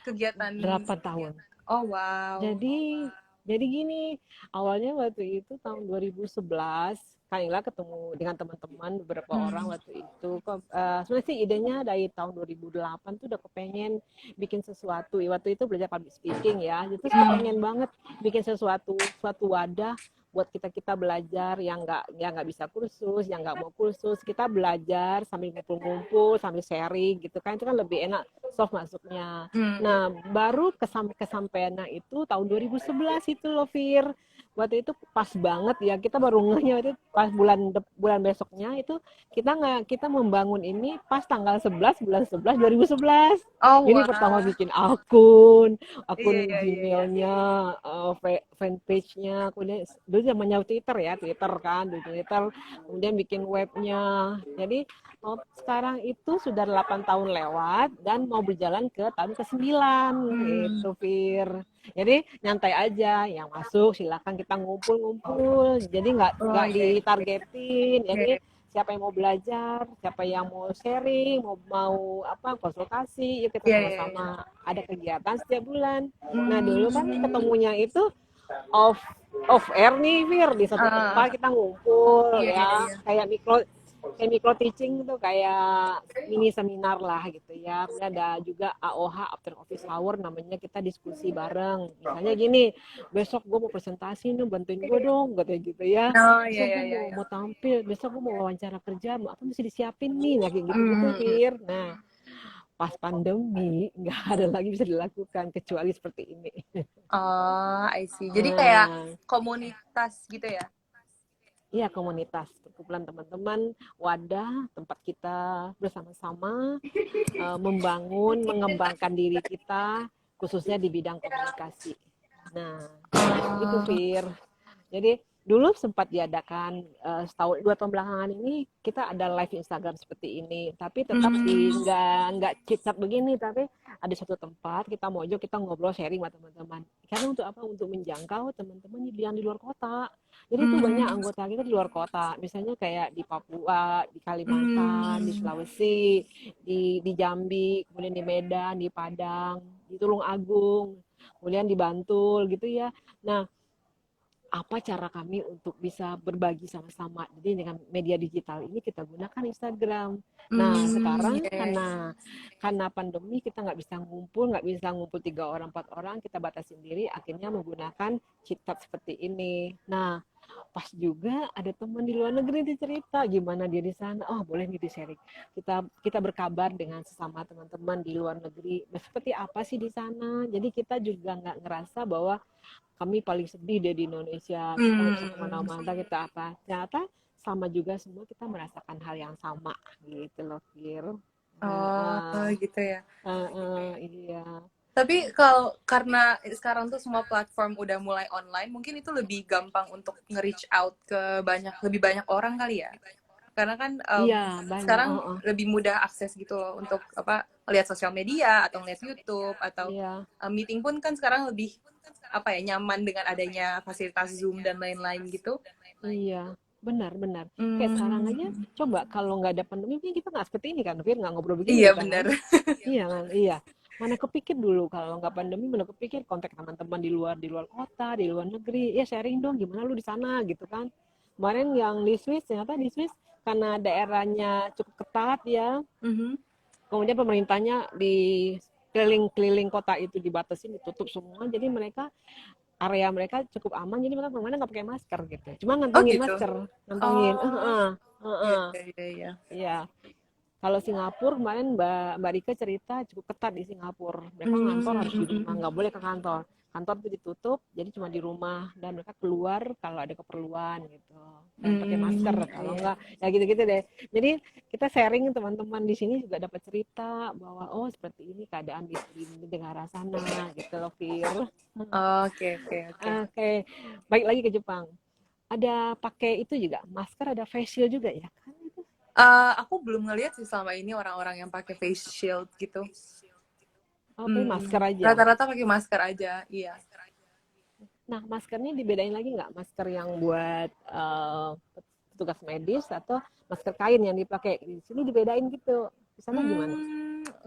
kegiatan? Berapa tahun? Oh wow. Jadi jadi gini, awalnya waktu itu tahun 2011 Kanila ketemu dengan teman-teman beberapa orang Hmm. waktu itu. Sebenarnya sih idenya dari tahun 2008 tuh udah kepengen bikin sesuatu. Waktu itu belajar public speaking ya. Itu kepengen banget bikin suatu wadah buat kita belajar yang nggak bisa kursus, yang nggak mau kursus, kita belajar sambil ngumpul-ngumpul, sambil sharing gitu kan, itu kan lebih enak soft masuknya. Hmm. Nah, baru kesampaiannya itu tahun 2011 itu loh, Fir. Waktu itu pas banget ya, kita baru ngehnya itu pas bulan besoknya itu kita membangun ini pas tanggal 11 bulan 11 2011. Oh Jadi pertama wah. bikin akun Iya iya iya iya. Gmailnya, fanpage-nya, kemudian dulu zamannya Twitter ya, Twitter kan, di Twitter, kemudian bikin webnya. Jadi sekarang itu sudah 8 tahun lewat dan mau berjalan ke tahun ke-9 Hmm. gitu, Fir. Jadi nyantai aja, yang masuk silakan kita ngumpul-ngumpul. Jadi Oh nggak iya iya ditargetin. iya. Jadi siapa yang mau belajar, siapa yang mau sharing, mau apa konsultasi, yuk kita Iya iya iya. sama-sama ada kegiatan setiap bulan. Nah dulu kan Hmm. ketemunya itu off off air nih, Fir, di satu tempat Ah, kita ngumpul iya iya ya, iya. kayak micro teaching tuh, kayak mini seminar lah gitu ya. Kemudian ada juga AOH, after office hour, namanya kita diskusi bareng. Misalnya gini, besok gue mau presentasi nih, bantuin gue dong, katanya gitu ya. Oh iya Besok iya gue iya mau iya. mau tampil, besok gue mau wawancara kerja, apa mesti disiapin nih, nah kayak gitu-gitu, Hmm. Fir. Nah, pas pandemi nggak ada lagi bisa dilakukan kecuali seperti ini. Oh, I see. Jadi kayak Nah, komunitas gitu ya? iya, komunitas, perkumpulan teman-teman, wadah tempat kita bersama-sama membangun, mengembangkan diri kita, khususnya di bidang komunikasi. Nah, itu Oh. Fir. Jadi dulu sempat diadakan setahun 2 tahun belakangan ini kita ada live Instagram seperti ini, tapi tetap di Hmm. nggak chit-chat begini, tapi ada satu tempat kita mojok, kita ngobrol sharing sama teman-teman. Karena untuk apa? Untuk menjangkau teman-teman yang di luar kota. Jadi itu banyak Hmm. anggota kita di luar kota, misalnya kayak di Papua, di Kalimantan, di Hmm. Sulawesi, di Jambi, kemudian di Medan, di Padang, di Tulung Agung, kemudian di Bantul gitu ya. Nah, apa cara kami untuk bisa berbagi sama-sama. Jadi dengan media digital ini kita gunakan Instagram. Nah Hmm. sekarang Yeah. karena pandemi kita nggak bisa ngumpul 3 orang 4 orang, kita batasi sendiri. Akhirnya menggunakan chat seperti ini. Nah pas juga ada teman di luar negeri dia cerita gimana dia di sana. Oh boleh nih di sharing. Kita berkabar dengan sesama teman-teman di luar negeri. Seperti apa sih di sana? Jadi kita juga nggak ngerasa bahwa kami paling sedih deh di Indonesia, kita nggak bisa Hmm. kemana-mana, kita apa, ternyata sama juga, semua kita merasakan hal yang sama gitu loh, Fir. Oh, Heeh, gitu ya. iya. Tapi kalau karena sekarang tuh semua platform udah mulai online, mungkin itu lebih gampang untuk nge-reach out ke lebih banyak orang kali ya. Karena kan Iya, banyak. sekarang lebih mudah akses gitu loh untuk apa lihat sosial media atau lihat YouTube atau Iya, meeting pun kan sekarang lebih apa ya nyaman dengan adanya fasilitas Zoom dan lain-lain gitu. iya. Benar. Kayak sekarang Hmm, aja, coba kalau nggak ada pandemi, mungkin kita nggak seperti ini kan, Fir, nggak ngobrol begini iya kita benar. kan? Iya kan? Iya. Mana kepikir dulu kalau nggak pandemi, mana kepikir kontak teman-teman di luar kota, di luar negeri, ya sharing dong gimana lu di sana gitu kan. Kemarin yang di Swiss, ternyata di Swiss karena daerahnya cukup ketat ya, Mhm. kemudian pemerintahnya di keliling-keliling kota itu dibatasin, ditutup semua, jadi mereka area mereka cukup aman, jadi mereka kemana nggak pakai masker gitu. Cuma Oh ngantongin gitu. masker, ngantongin. Oh, iya Heeh. iya iya. Iya. Iya. Kalau Singapura kemarin Mbak Rika cerita cukup ketat di Singapura. Mereka ngantor harus di rumah, nggak boleh ke kantor. Kantor itu ditutup, jadi cuma di rumah dan mereka keluar kalau ada keperluan gitu. Dan pakai masker kalau Iya. enggak ya gitu-gitu deh. Jadi kita sharing teman-teman di sini juga dapat cerita bahwa oh seperti ini keadaan di negara sana gitu loh, Fir. Oke oke oke. Oke, baik lagi ke Jepang. Ada pakai itu juga, masker ada face shield juga ya kan? Aku belum ngeliat sih selama ini orang-orang yang pakai face shield gitu. Oke, masker aja. Rata-rata pakai masker aja, iya. Nah, maskernya dibedain lagi nggak? Masker yang buat petugas medis atau masker kain yang dipakai? Di sini dibedain gitu. Di sana gimana?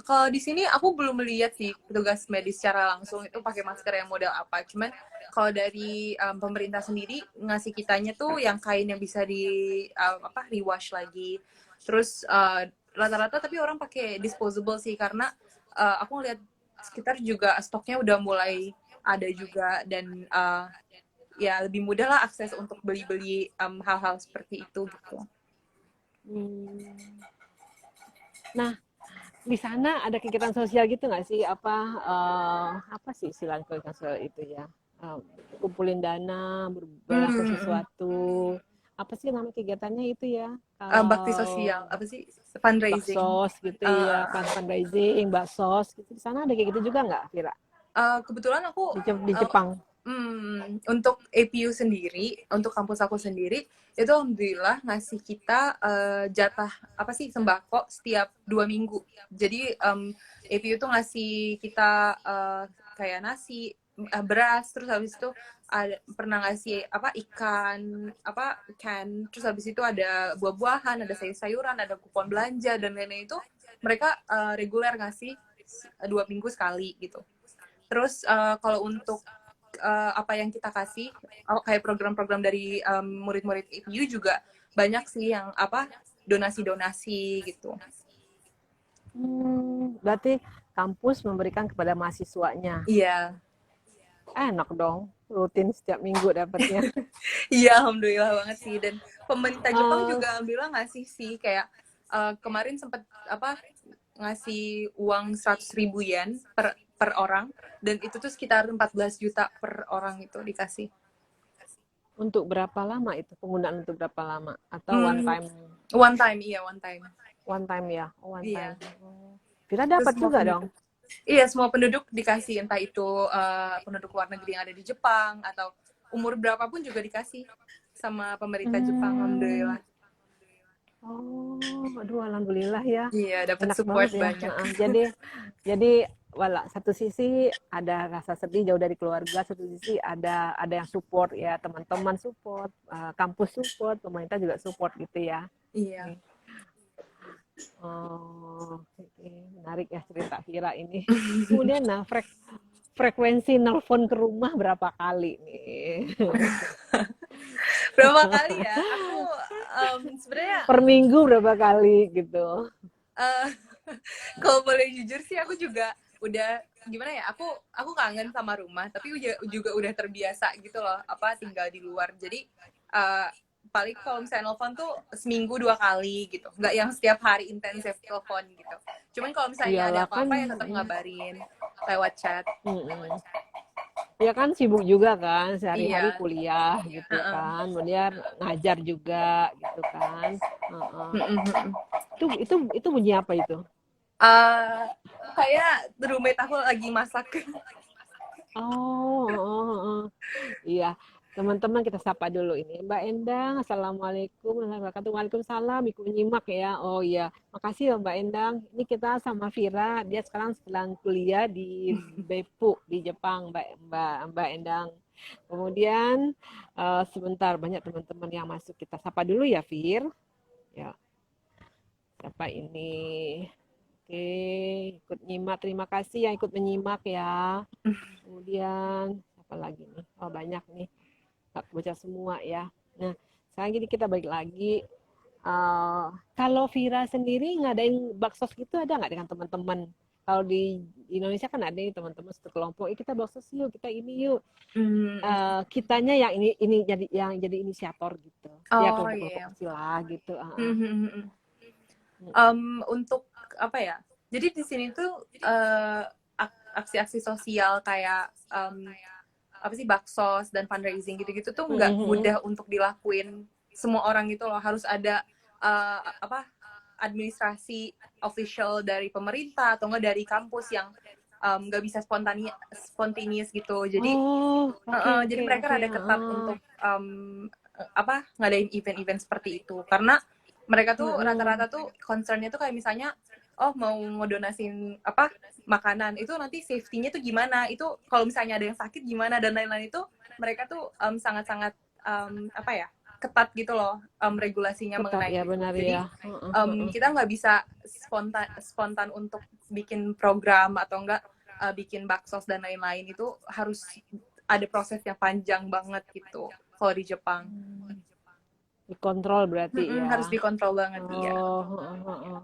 Kalau di sini aku belum melihat sih petugas medis secara langsung itu pakai masker yang model apa. Cuman kalau dari pemerintah sendiri ngasih kitanya tuh yang kain yang bisa di rewash lagi. Terus rata-rata tapi orang pakai disposable sih karena aku ngeliat sekitar juga stoknya udah mulai ada juga dan ya lebih mudah lah akses untuk beli-beli hal-hal seperti itu gitu. Hmm. Nah, di sana ada kegiatan sosial gitu nggak sih? Apa sih istilah kegiatan sosial itu ya? Eh, Kumpulin dana, berlaku Hmm. sesuatu. Apa sih nama kegiatannya itu ya? Bakti Kalau sosial apa sih fundraising. baksos gitu Uh, ya, fundraising, baksos gitu. Di sana ada kayak gitu juga nggak, Vira? Kebetulan aku Di uh, Jepang. untuk APU sendiri, untuk kampus aku sendiri, itu alhamdulillah ngasih kita jatah apa sih sembako setiap 2 minggu. Jadi APU tuh ngasih kita kayak nasi, beras, terus habis itu pernah ngasih apa ikan, apa can, terus habis itu ada buah-buahan, ada sayur-sayuran, ada kupon belanja dan lain-lain itu mereka reguler ngasih 2 minggu sekali gitu. Terus kalau untuk apa yang kita kasih, kayak program-program dari murid-murid APU juga banyak sih yang apa donasi-donasi gitu. Berarti kampus memberikan kepada mahasiswanya. Iya, Enak dong, rutin setiap minggu dapatnya. iya alhamdulillah banget sih. Dan pemerintah Jepang Eh, juga alhamdulillah ngasih sih kayak kemarin sempat apa ngasih uang 100.000 yen per orang dan itu tuh sekitar 14 juta per orang itu dikasih. untuk berapa lama itu? Penggunaan untuk berapa lama? Atau one Hmm, time? one time, iya one time. One time ya? Oh, one time. Iya. Kita Terus dapat semua juga dong. penduduk. Iya, semua penduduk dikasih entah itu penduduk luar negeri yang ada di Jepang atau umur berapapun juga dikasih sama pemerintah Jepang, Hmm. alhamdulillah. Oh, aduh, alhamdulillah ya. Iya, dapat Enak support banget ya. banyak. Jadi, wala, satu sisi ada rasa sedih jauh dari keluarga, satu sisi ada yang support ya, teman-teman support, kampus support, pemerintah juga support gitu ya. Iya. Oh, oke. Menarik ya cerita Vira ini. Kemudian, nah, frekuensi nelpon ke rumah berapa kali nih? Berapa kali ya? Aku sebenarnya Per minggu berapa kali gitu? uh, kalau boleh jujur sih aku juga udah gimana ya? Aku kangen sama rumah, tapi juga udah terbiasa gitu loh, apa tinggal di luar. Jadi uh, paling kalau misalnya nelfon tuh seminggu 2 kali gitu, nggak yang setiap hari intensif telepon gitu. Cuman kalau misalnya ada Iyalah kan, apa-apa ya tetap ngabarin lewat chat. ya kan sibuk juga kan, sehari-hari Iya. kuliah gitu Uh-uh. kan, kemudian ngajar juga gitu kan. Heeh. Mm-mm. Itu bunyi apa itu? Eh, kayak roommate aku lagi masak. Oh, oh, oh. Iya. Teman-teman kita sapa dulu ini. Mbak Endang, Assalamualaikum warahmatullahi wabarakatuh. Waalaikumsalam, ikut menyimak ya. Oh iya, makasih ya Mbak Endang. Ini kita sama Vira, dia sekarang sedang kuliah di Beppu di Jepang, Mbak Endang. Kemudian sebentar banyak teman-teman yang masuk, kita sapa dulu ya Vir. Ya, siapa ini? Oke, ikut nyimak. Terima kasih yang ikut menyimak ya. Kemudian apa lagi nih? Oh banyak nih. Nggak baca semua ya. Nah, sekarang gini kita balik lagi. Kalau Vira sendiri ngadain baksos gitu ada nggak dengan teman-teman? Kalau di Indonesia kan ada nih teman-teman satu kelompok, kita baksos yuk, kita ini yuk. Hmm. Kitanya yang ini jadi yang jadi inisiator gitu. Ya Oh kelompok-kelompok iya. kecil lah gitu. Yeah. Untuk apa ya? Jadi di sini tuh aksi-aksi sosial kayak apa sih baksos dan fundraising gitu-gitu tuh nggak Mhm. mudah untuk dilakuin semua orang gitu loh. Harus ada apa administrasi official dari pemerintah atau enggak dari kampus yang nggak bisa spontaneous gitu. Oh, oke Jadi oke mereka oke. rada ketat untuk apa ngadain event-event seperti itu karena mereka tuh Heeh. rata-rata tuh concernnya tuh kayak misalnya oh mau ngedonasin apa makanan itu nanti safety-nya tuh gimana itu kalau misalnya ada yang sakit gimana dan lain-lain itu mereka tuh sangat-sangat apa ya ketat gitu loh regulasinya Ketat mengenai ya itu benar jadi ya. Heeh, heeh. kita nggak bisa spontan spontan untuk bikin program atau enggak bikin baksos dan lain-lain itu harus ada proses yang panjang banget gitu kalau di Jepang. Dikontrol berarti Harus ya. dikontrol banget dia. Oh, heeh, heeh.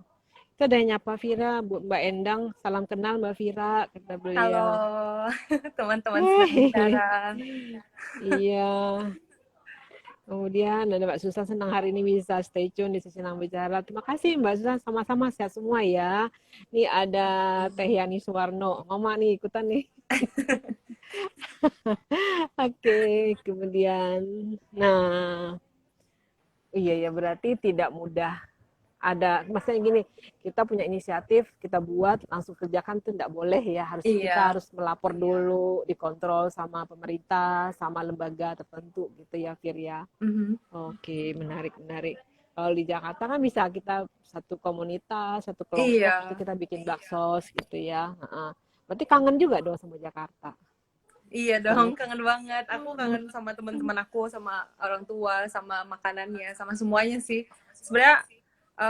Kita udah nyapa Vira, Mbak Endang. Salam kenal Mbak Vira, kata Halo beliau. teman-teman senang bicara. Iya. Kemudian ada Mbak Susan, senang hari ini bisa stay tune di sesi senang bicara. Terima kasih Mbak Susan, sama-sama sehat semua ya. Ini ada Teh Yani Suwarno. Mama nih ikutan nih. Oke, kemudian. Nah, iya ya berarti tidak mudah ada maksudnya gini, kita punya inisiatif, kita buat langsung kerjakan itu tidak boleh ya, kita Iya. harus melapor dulu, dikontrol sama pemerintah, sama lembaga tertentu gitu ya Fir ya. Mhm. Oke, menarik menarik. Kalau di Jakarta kan bisa kita satu komunitas, satu kelompok itu Iya. kita bikin baksos gitu ya. Berarti kangen juga dong sama Jakarta. Iya dong, Hmm. kangen banget. Aku kangen sama teman-teman aku, sama orang tua, sama makanannya, sama semuanya sih. Sebenarnya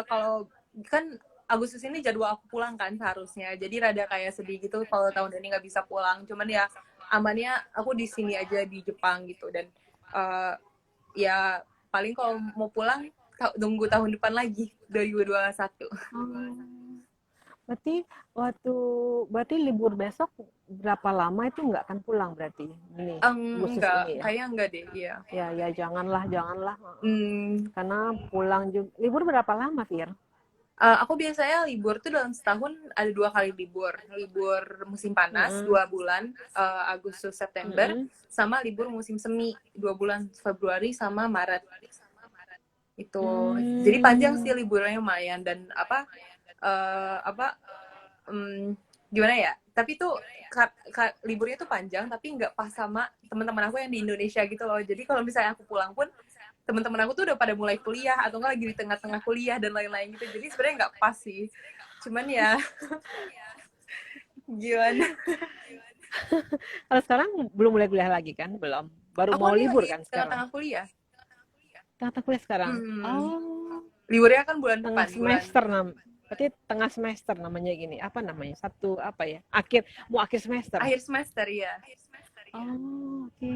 kalau kan Agustus ini jadwal aku pulang kan seharusnya. Jadi rada kayak sedih gitu kalau tahun ini nggak bisa pulang. Cuman ya amannya aku di sini aja di Jepang gitu dan uh, ya paling kalau mau pulang tunggu tahun depan lagi 2021. Oh. Berarti waktu berarti libur besok berapa lama itu nggak akan pulang berarti ini Agustus Enggak, ini ya? kayaknya enggak deh, iya. Ya ya janganlah janganlah. Hmm, Karena pulang juga libur berapa lama Fir? aku biasanya libur tuh dalam setahun ada 2 kali libur. Libur musim panas Mm-mm. 2 bulan, Agustus September, Mm-mm. sama libur musim semi 2 bulan Februari sama Maret itu. Jadi panjang sih Hmm. liburnya lumayan dan apa um, gimana ya? Tapi tuh liburnya tuh panjang tapi nggak pas sama teman-teman aku yang di Indonesia gitu loh. Jadi kalau misalnya aku pulang pun teman-teman aku tuh udah pada mulai kuliah atau enggak lagi di tengah-tengah kuliah dan lain-lain gitu. Jadi sebenarnya nggak pas sih. Cuman ya gimana? Kalau sekarang belum mulai kuliah lagi kan? Belum. Baru Aku mau nih libur lagi kan sekarang. tengah-tengah kuliah. Tengah kuliah sekarang. Hmm, Oh, liburnya kan bulan tengah depan, bulan semester berarti tengah semester namanya gini. Apa namanya? Satu apa ya? Akhir semester. akhir semester ya. Oh, oke.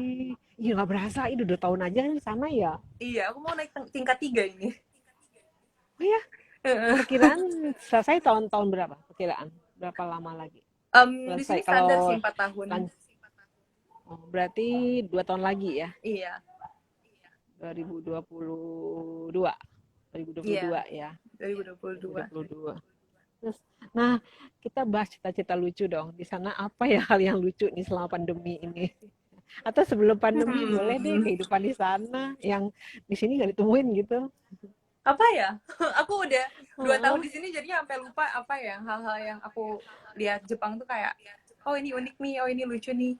Iya nggak berasa, ini udah 2 tahun aja kan sama ya. Iya, aku mau naik tingkat 3 ini. Oh ya, perkiraan selesai tahun-tahun berapa? Perkiraan berapa lama lagi? Di Selesai sini standar sih kalau 4 tahun. oh, berarti 2 tahun lagi ya, Iya, 2022, iya, 2022 ya, 2022. 2022. Terus, nah kita bahas cita-cita lucu dong. Di sana apa ya hal yang lucu nih selama pandemi ini? Atau sebelum pandemi boleh deh Hmm. kehidupan di sana yang di sini nggak ditemuin gitu. apa ya? Aku udah 2 tahun Heeh. di sini jadinya sampai lupa apa ya hal-hal yang aku lihat Jepang tuh kayak oh ini unik nih, oh ini lucu nih.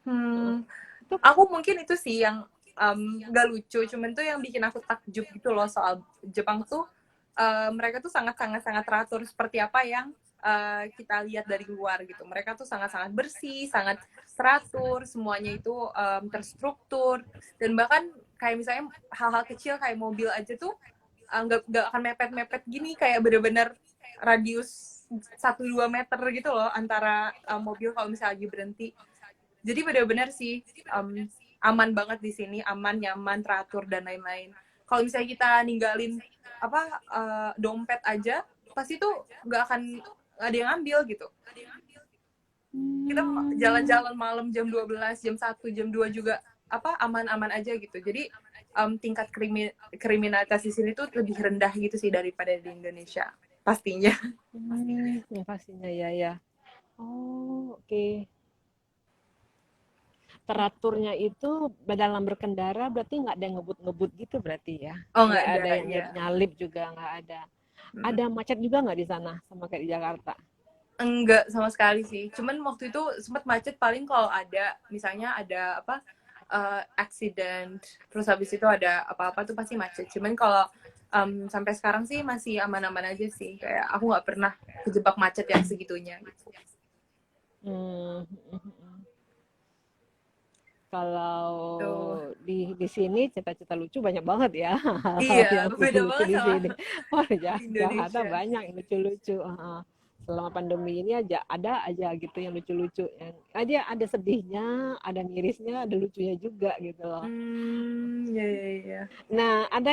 Heeh. Hmm, Itu aku mungkin itu sih yang gak lucu, cuman tuh yang bikin aku takjub gitu loh soal Jepang tuh mereka tuh sangat-sangat sangat teratur seperti apa yang kita lihat dari luar gitu. Mereka tuh sangat-sangat bersih, sangat teratur, semuanya itu terstruktur dan bahkan kayak misalnya hal-hal kecil kayak mobil aja tuh nggak akan mepet-mepet gini kayak bener-bener radius 1-2 meter gitu loh antara mobil kalau misalnya lagi berhenti. Jadi benar-benar sih aman banget di sini, aman, nyaman, teratur dan lain-lain. Kalau misalnya kita ninggalin apa dompet aja, pasti tuh nggak akan ada yang ngambil gitu. Kita hmm, jalan-jalan malam jam 12, jam 1, jam 2 juga apa aman-aman aja gitu. Jadi tingkat kriminalitas di sini tuh lebih rendah gitu sih daripada di Indonesia pastinya. ya pastinya ya ya. Oh, oke. Teraturnya itu dalam berkendara berarti nggak ada yang ngebut-ngebut gitu berarti ya? Oh nggak Nggak ada, ada yang iya. nyalip juga nggak ada. Ada macet juga nggak di sana sama kayak di Jakarta? Enggak sama sekali sih. Cuman waktu itu sempat macet paling kalau ada misalnya ada apa accident terus habis itu ada apa-apa tuh pasti macet. Cuman kalau sampai sekarang sih masih aman-aman aja sih. Kayak aku nggak pernah kejebak macet yang segitunya gitu. Hmm. Kalau Tuh. di sini cita-cita lucu banyak banget ya, hal-hal Iya, yang beda lucu-lucu banget di sama sini. Oh, Jakarta Indonesia. banyak yang lucu-lucu. Selama pandemi ini aja ada aja gitu yang lucu-lucu. Yang aja ada sedihnya, ada mirisnya, ada lucunya juga gitu loh. Ya, ya, ya. Nah, ada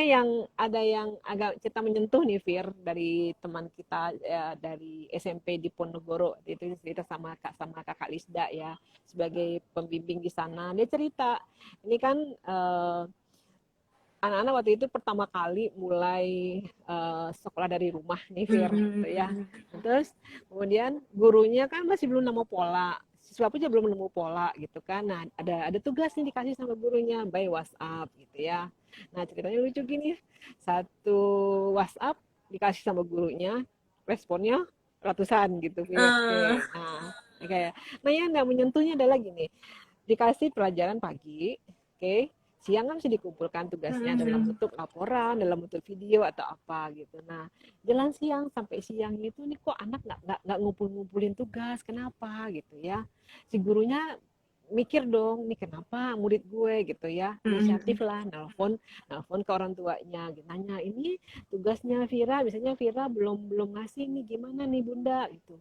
yang agak kita menyentuh nih, Fir, dari teman kita ya, dari SMP di Ponorogo. Itu cerita sama kakak Lisda ya, sebagai pembimbing di sana. Dia cerita, ini kan anak-anak waktu itu pertama kali mulai sekolah dari rumah nih, Fir, gitu ya. Terus kemudian gurunya kan masih belum nemu pola, siswa pun juga belum nemu pola gitu kan. Nah, ada tugas nih dikasih sama gurunya by WhatsApp gitu ya. Nah, ceritanya lucu gini. Satu WhatsApp dikasih sama gurunya, responnya ratusan gitu, Fir. Eh, Oke. Nah, kayak nah yang nggak menyentuhnya adalah gini, dikasih pelajaran pagi, oke, siang kan mesti dikumpulkan tugasnya dalam bentuk laporan, dalam bentuk video atau apa gitu. Nah, jalan siang sampai siang itu nih kok anak nggak ngumpulin tugas, kenapa gitu ya? Si gurunya mikir dong, nih kenapa murid gue gitu ya, inisiatif lah, nelfon ke orang tuanya, gitu. Nanya ini tugasnya Vira, biasanya Vira belum belum ngasih nih, gimana nih bunda gitu.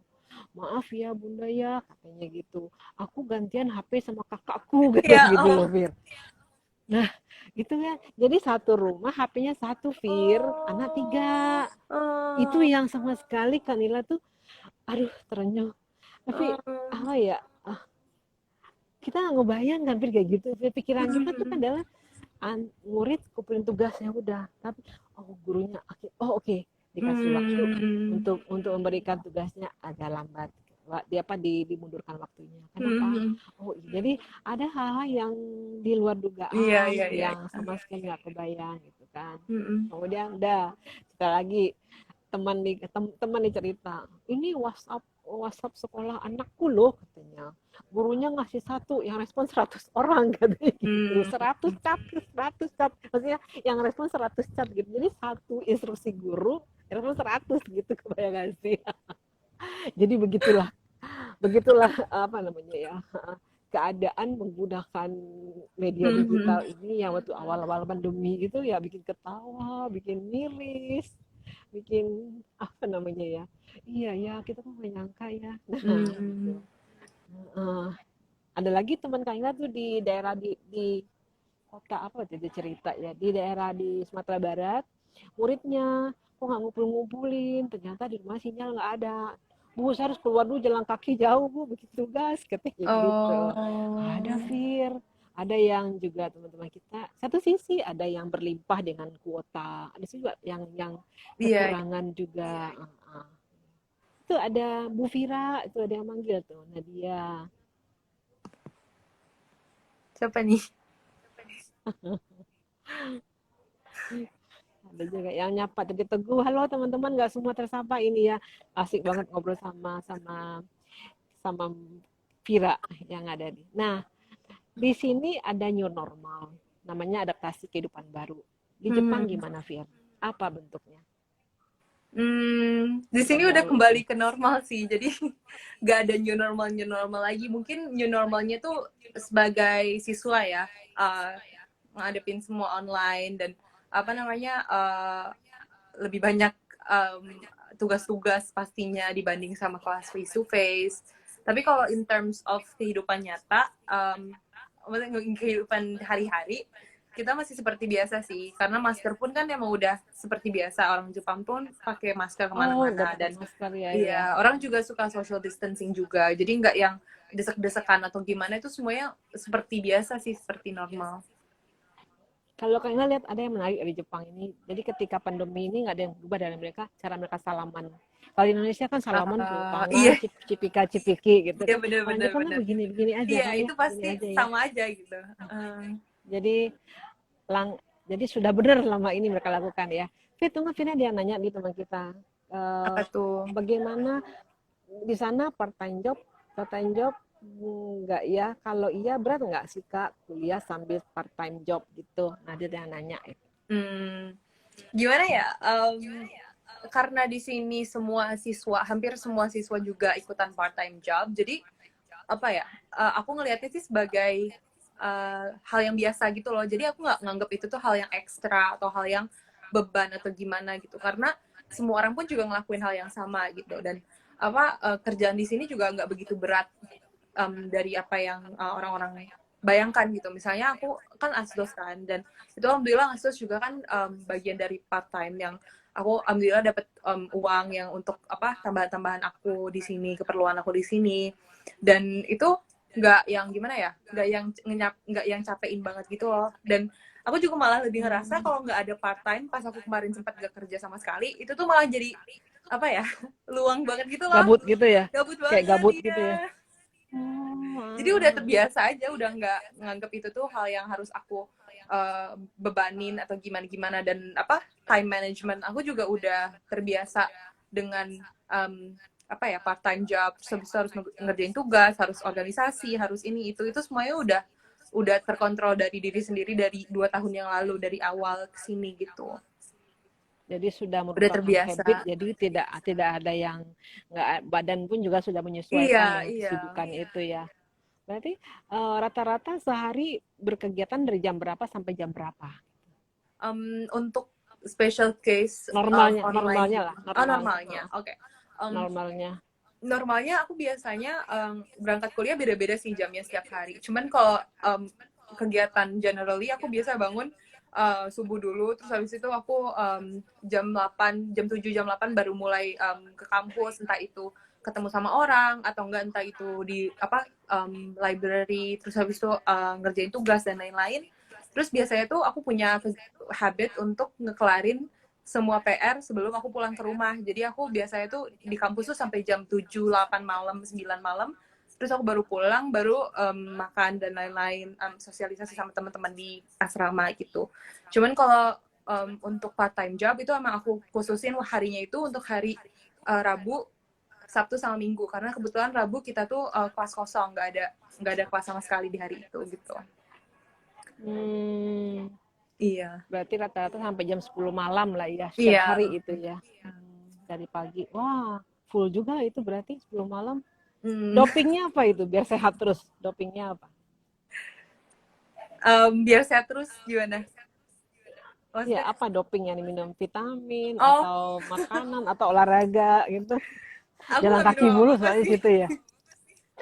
Maaf ya bunda ya katanya gitu, aku gantian HP sama kakakku katanya ya gitu loh, Allah. Fir. Nah, gitu ya. Jadi satu rumah HP-nya satu, Fir. Anak Oh, tiga. Itu yang sama sekali Kanila tuh, aduh, terenyuh. Tapi, apa ya, kita nggak ngebayang kan, Fir, kayak gitu. Fir. Pikiran kita tuh kan adalah, murid kumpulin tugasnya udah. Tapi, oh gurunya, oh oke, dikasih waktu untuk memberikan tugasnya agak lambat. Dia apa dimundurkan waktunya. Kenapa? Oh, jadi ada hal-hal yang di luar Iya, dugaan iya, iya. yang sama sekali nggak kebayang gitu kan. Mm-mm. Kemudian udah kita lagi teman nih cerita, ini WhatsApp WhatsApp sekolah anakku loh katanya. Gurunya ngasih satu, yang respon 100 orang katanya gitu. Hmm. 100 cat. Maksudnya yang respon 100 cat gitu. Jadi satu instruksi guru, yang respon 100 gitu, kebayang sih. Jadi begitulah, begitulah apa namanya ya, keadaan menggunakan media digital ini yang waktu awal-awal pandemi itu ya bikin ketawa, bikin miris, bikin apa namanya ya, iya ya kita kan menyangka ya, nah gitu. Hmm. uh, ada lagi teman Kaila tuh di daerah di kota apa jadi cerita ya, di daerah di Sumatera Barat, muridnya kok nggak ngumpulin, ternyata di rumah sinyal nggak ada. Bu, saya harus keluar dulu jalan kaki jauh, Bu, bikin tugas, katanya gitu. Ada, Oh. Fir. Ada yang juga teman-teman kita, satu sisi ada yang berlimpah dengan kuota, ada juga yang Iya. kekurangan juga. Itu ada Bu Fira, itu ada yang manggil tuh, Nadia. Siapa nih? Ada juga yang nyapa tadi Teguh, halo teman-teman, nggak semua tersapa ini ya. Asik banget ngobrol sama sama sama Vira yang ada di. Nah, di sini ada new normal, namanya adaptasi kehidupan baru. Di Jepang Hmm. gimana, Vir? Apa bentuknya? Di Kehidupan sini udah baru kembali itu. ke normal sih, jadi nggak ada new normal lagi. Mungkin new normalnya tuh sebagai siswa ya, ngadepin semua online dan apa namanya lebih banyak tugas-tugas pastinya dibanding sama kelas face to face. Tapi kalau in terms of kehidupan nyata, kehidupan hari-hari, kita masih seperti biasa sih. Karena masker pun kan emang udah seperti biasa. Orang Jepang pun pakai masker Oh, udah kemana-mana. pakai Dan masker ya, ya. iya, orang juga suka social distancing juga. Jadi nggak yang desek-desekan atau gimana, itu semuanya seperti biasa sih, seperti normal. Kalau kalian lihat ada yang menarik dari Jepang ini. Jadi ketika pandemi ini nggak ada yang berubah dari mereka, cara mereka salaman. Kalau di Indonesia kan salaman peluk tangan, Iya, cipika cipiki gitu iya kan. Kalau bener-bener. Jepang kan begini begini aja Iya, kan ya, itu begini pasti aja ya. sama aja gitu. Jadi lang, jadi sudah benar lama ini mereka lakukan ya. Fit, tunggu Vina dia nanya di teman kita, Apa eh, tuh? bagaimana di sana part time job nggak ya? Kalau iya berat nggak sih Kak kuliah sambil part time job gitu? Nah dia yang nanya. Hmm, gimana ya? Karena di sini semua siswa, hampir semua siswa juga ikutan part-time job, jadi apa ya? Aku ngelihatnya sih sebagai hal yang biasa gitu loh. Jadi aku nggak nganggap itu tuh hal yang ekstra atau hal yang beban atau gimana gitu. Karena semua orang pun juga ngelakuin hal yang sama gitu. Dan apa kerjaan di sini juga nggak begitu berat dari apa yang orang-orang bayangkan gitu. Misalnya aku kan asdos kan, dan itu alhamdulillah asdos juga kan bagian dari part time yang aku alhamdulillah dapat uang yang untuk apa tambahan-tambahan aku di sini, keperluan aku di sini. Dan itu nggak yang gimana ya, nggak yang capein banget gitu loh. Dan aku juga malah lebih ngerasa kalau nggak ada part time, pas aku kemarin sempat gak kerja sama sekali, itu tuh malah jadi apa ya, luang banget gitu loh, Gabut gitu ya? gabut Kayak banget gabut gitu ya? iya. Jadi udah Oh, terbiasa aja, udah nggak nganggep itu tuh hal yang harus aku bebanin atau gimana-gimana. Dan apa time management aku juga udah terbiasa dengan apa ya part time job, harus ngerjain tugas, harus organisasi, harus itu semuanya udah terkontrol dari diri sendiri dari 2 tahun yang lalu, dari awal kesini gitu, jadi sudah udah merupakan habit, terbiasa. jadi tidak tidak ada yang nggak, badan pun juga sudah Iya, menyesuaikan dengan iya. kesibukan itu ya. Berarti rata-rata sehari berkegiatan dari jam berapa sampai jam berapa? Untuk special case Normalnya, online normalnya gitu. lah, Oh, normal, normalnya, oke. Um, normalnya. Normalnya aku biasanya berangkat kuliah beda-beda sih jamnya setiap hari. Cuman kalau kegiatan generally aku biasa bangun subuh dulu, terus habis itu aku jam 8, jam 7, jam 8 baru mulai ke kampus, entah itu ketemu sama orang atau enggak, entah itu di apa library, terus habis itu ngerjain tugas dan lain-lain. Terus biasanya tuh aku punya habit untuk ngekelarin semua PR sebelum aku pulang ke rumah. Jadi aku biasanya tuh di kampus tuh sampai jam 7, 8 malam, 9 malam. Terus aku baru pulang, baru makan dan lain-lain, sosialisasi sama teman-teman di asrama gitu. Cuman kalau untuk part time job itu emang aku khususin harinya itu untuk hari Rabu, Sabtu sama Minggu, karena kebetulan Rabu kita tuh kelas kosong, nggak ada kelas sama sekali di hari itu gitu. Hmm, Iya. berarti rata-rata sampai jam 10 malam lah ya, setiap Iya. hari itu ya. Dari pagi. Wah, full juga itu berarti 10 malam. Hmm. Dopingnya apa itu? Biar sehat terus. Dopingnya apa? Biar sehat terus gimana? Ya, Maksudnya? apa doping yang diminum? Vitamin Oh, atau makanan atau olahraga gitu? aku Jalan nggak minum kaki mulu apa-apa soalnya di sih. situ ya.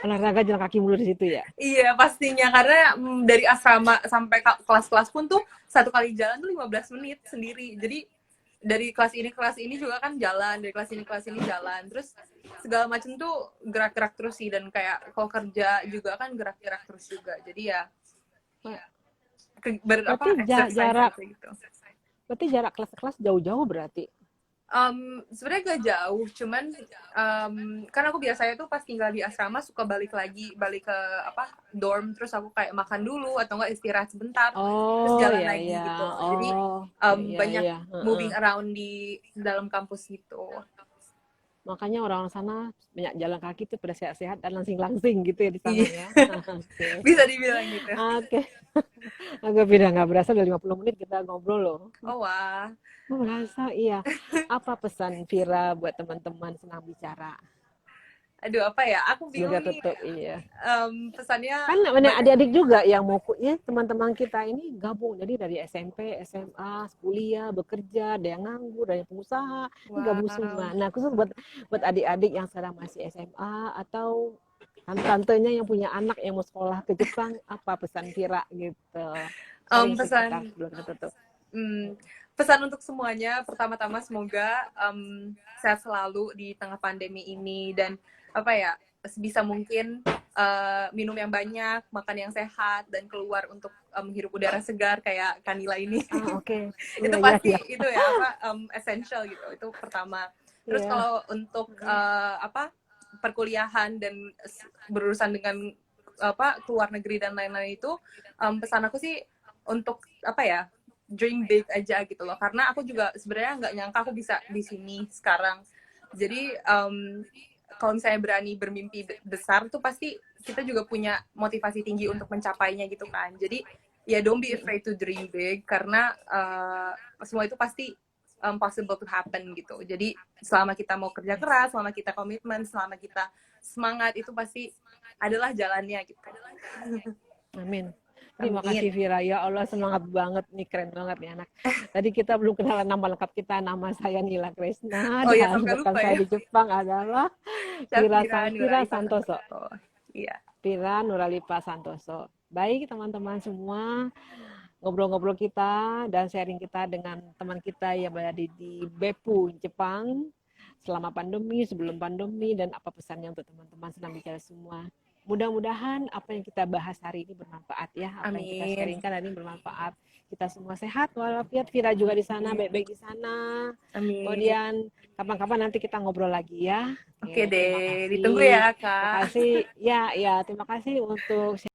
Olahraga jalan kaki mulu di situ ya. Iya, pastinya. Karena dari asrama sampai kelas-kelas pun tuh satu kali jalan tuh 15 menit sendiri. Jadi dari kelas ini juga kan jalan, dari kelas ini jalan. Terus segala macam tuh gerak-gerak terus sih. Dan kayak kalau kerja juga kan gerak-gerak terus juga. Jadi ya Berarti exercise jarak aja gitu. berarti jarak kelas-kelas jauh-jauh berarti. Sebenarnya gak jauh, cuman kan aku biasanya tuh pas tinggal di asrama suka balik ke apa dorm, terus aku kayak makan dulu atau enggak istirahat sebentar, terus Oh jalan ya ya, lagi gitu. Jadi oh ya ya banyak ya. Heeh. moving around di dalam kampus gitu. Makanya orang sana banyak jalan kaki tuh pada sehat-sehat dan langsing-langsing gitu ya di sana Iya, ya. Oke. bisa dibilang gitu. Oke. Agak beda nggak berasa udah 50 menit kita ngobrol loh. Oh wah, Oh, berasa iya. Apa pesan Vira buat teman-teman senang bicara? aduh apa ya? Aku Semoga bingung nih. tutup iya. Pesannya Kan banyak banyak. adik-adik juga yang mau ya teman-teman kita ini gabung jadi dari SMP, SMA, kuliah, bekerja, ada yang nganggur, ada yang pengusaha, ini gabung Wow. semua. Nah, khusus buat adik-adik yang sekarang masih SMA atau tantenya yang punya anak yang mau sekolah ke Jepang, apa pesan Vira gitu. Sharing sih kita Pesan sebelum kita tutup. Hmm, pesan untuk semuanya, pertama-tama semoga sehat selalu di tengah pandemi ini dan apa ya sebisa mungkin minum yang banyak, makan yang sehat dan keluar untuk menghirup udara segar kayak Kanila ini. Ah, oke. Itu Iya, iya, pasti iya. itu ya apa essential gitu. Itu pertama. Terus Iya. kalau untuk apa perkuliahan dan berurusan dengan apa keluar negeri dan lain-lain itu pesan aku sih untuk apa ya dream big aja gitu loh karena aku juga sebenarnya nggak nyangka aku bisa di sini sekarang jadi kalau misalnya berani bermimpi besar tuh pasti kita juga punya motivasi tinggi untuk mencapainya gitu kan jadi ya don't be afraid to dream big karena semua itu pasti possible to happen gitu jadi selama kita mau kerja keras selama kita komitmen selama kita semangat itu pasti adalah jalannya gitu. Amin. Terima kasih Amin. Vira. Ya Allah semangat banget nih, keren banget nih anak. Tadi kita belum kenalan nama lengkap kita. Nama saya Nila Kresna Oh ya dan sampai rekan lupa saya ya. di Jepang adalah Syafira Vira Nuralifa Santoso. Santoso. Iya. Vira Nuralipa Santoso. Baik teman-teman semua, ngobrol-ngobrol kita dan sharing kita dengan teman kita yang berada di Beppu, Jepang selama pandemi, sebelum pandemi, dan apa pesannya untuk teman-teman senang bicara semua. Mudah-mudahan apa yang kita bahas hari ini bermanfaat ya, apa yang kita Amin. sharingkan hari ini bermanfaat. Kita semua sehat walafiat, Vira juga di sana, Amin. baik-baik di sana. Amin. Kemudian kapan-kapan nanti kita ngobrol lagi ya. Oke Oke, terima deh. Ditunggu kasih. ya, Terima Kak. kasih. Ya, ya, terima kasih untuk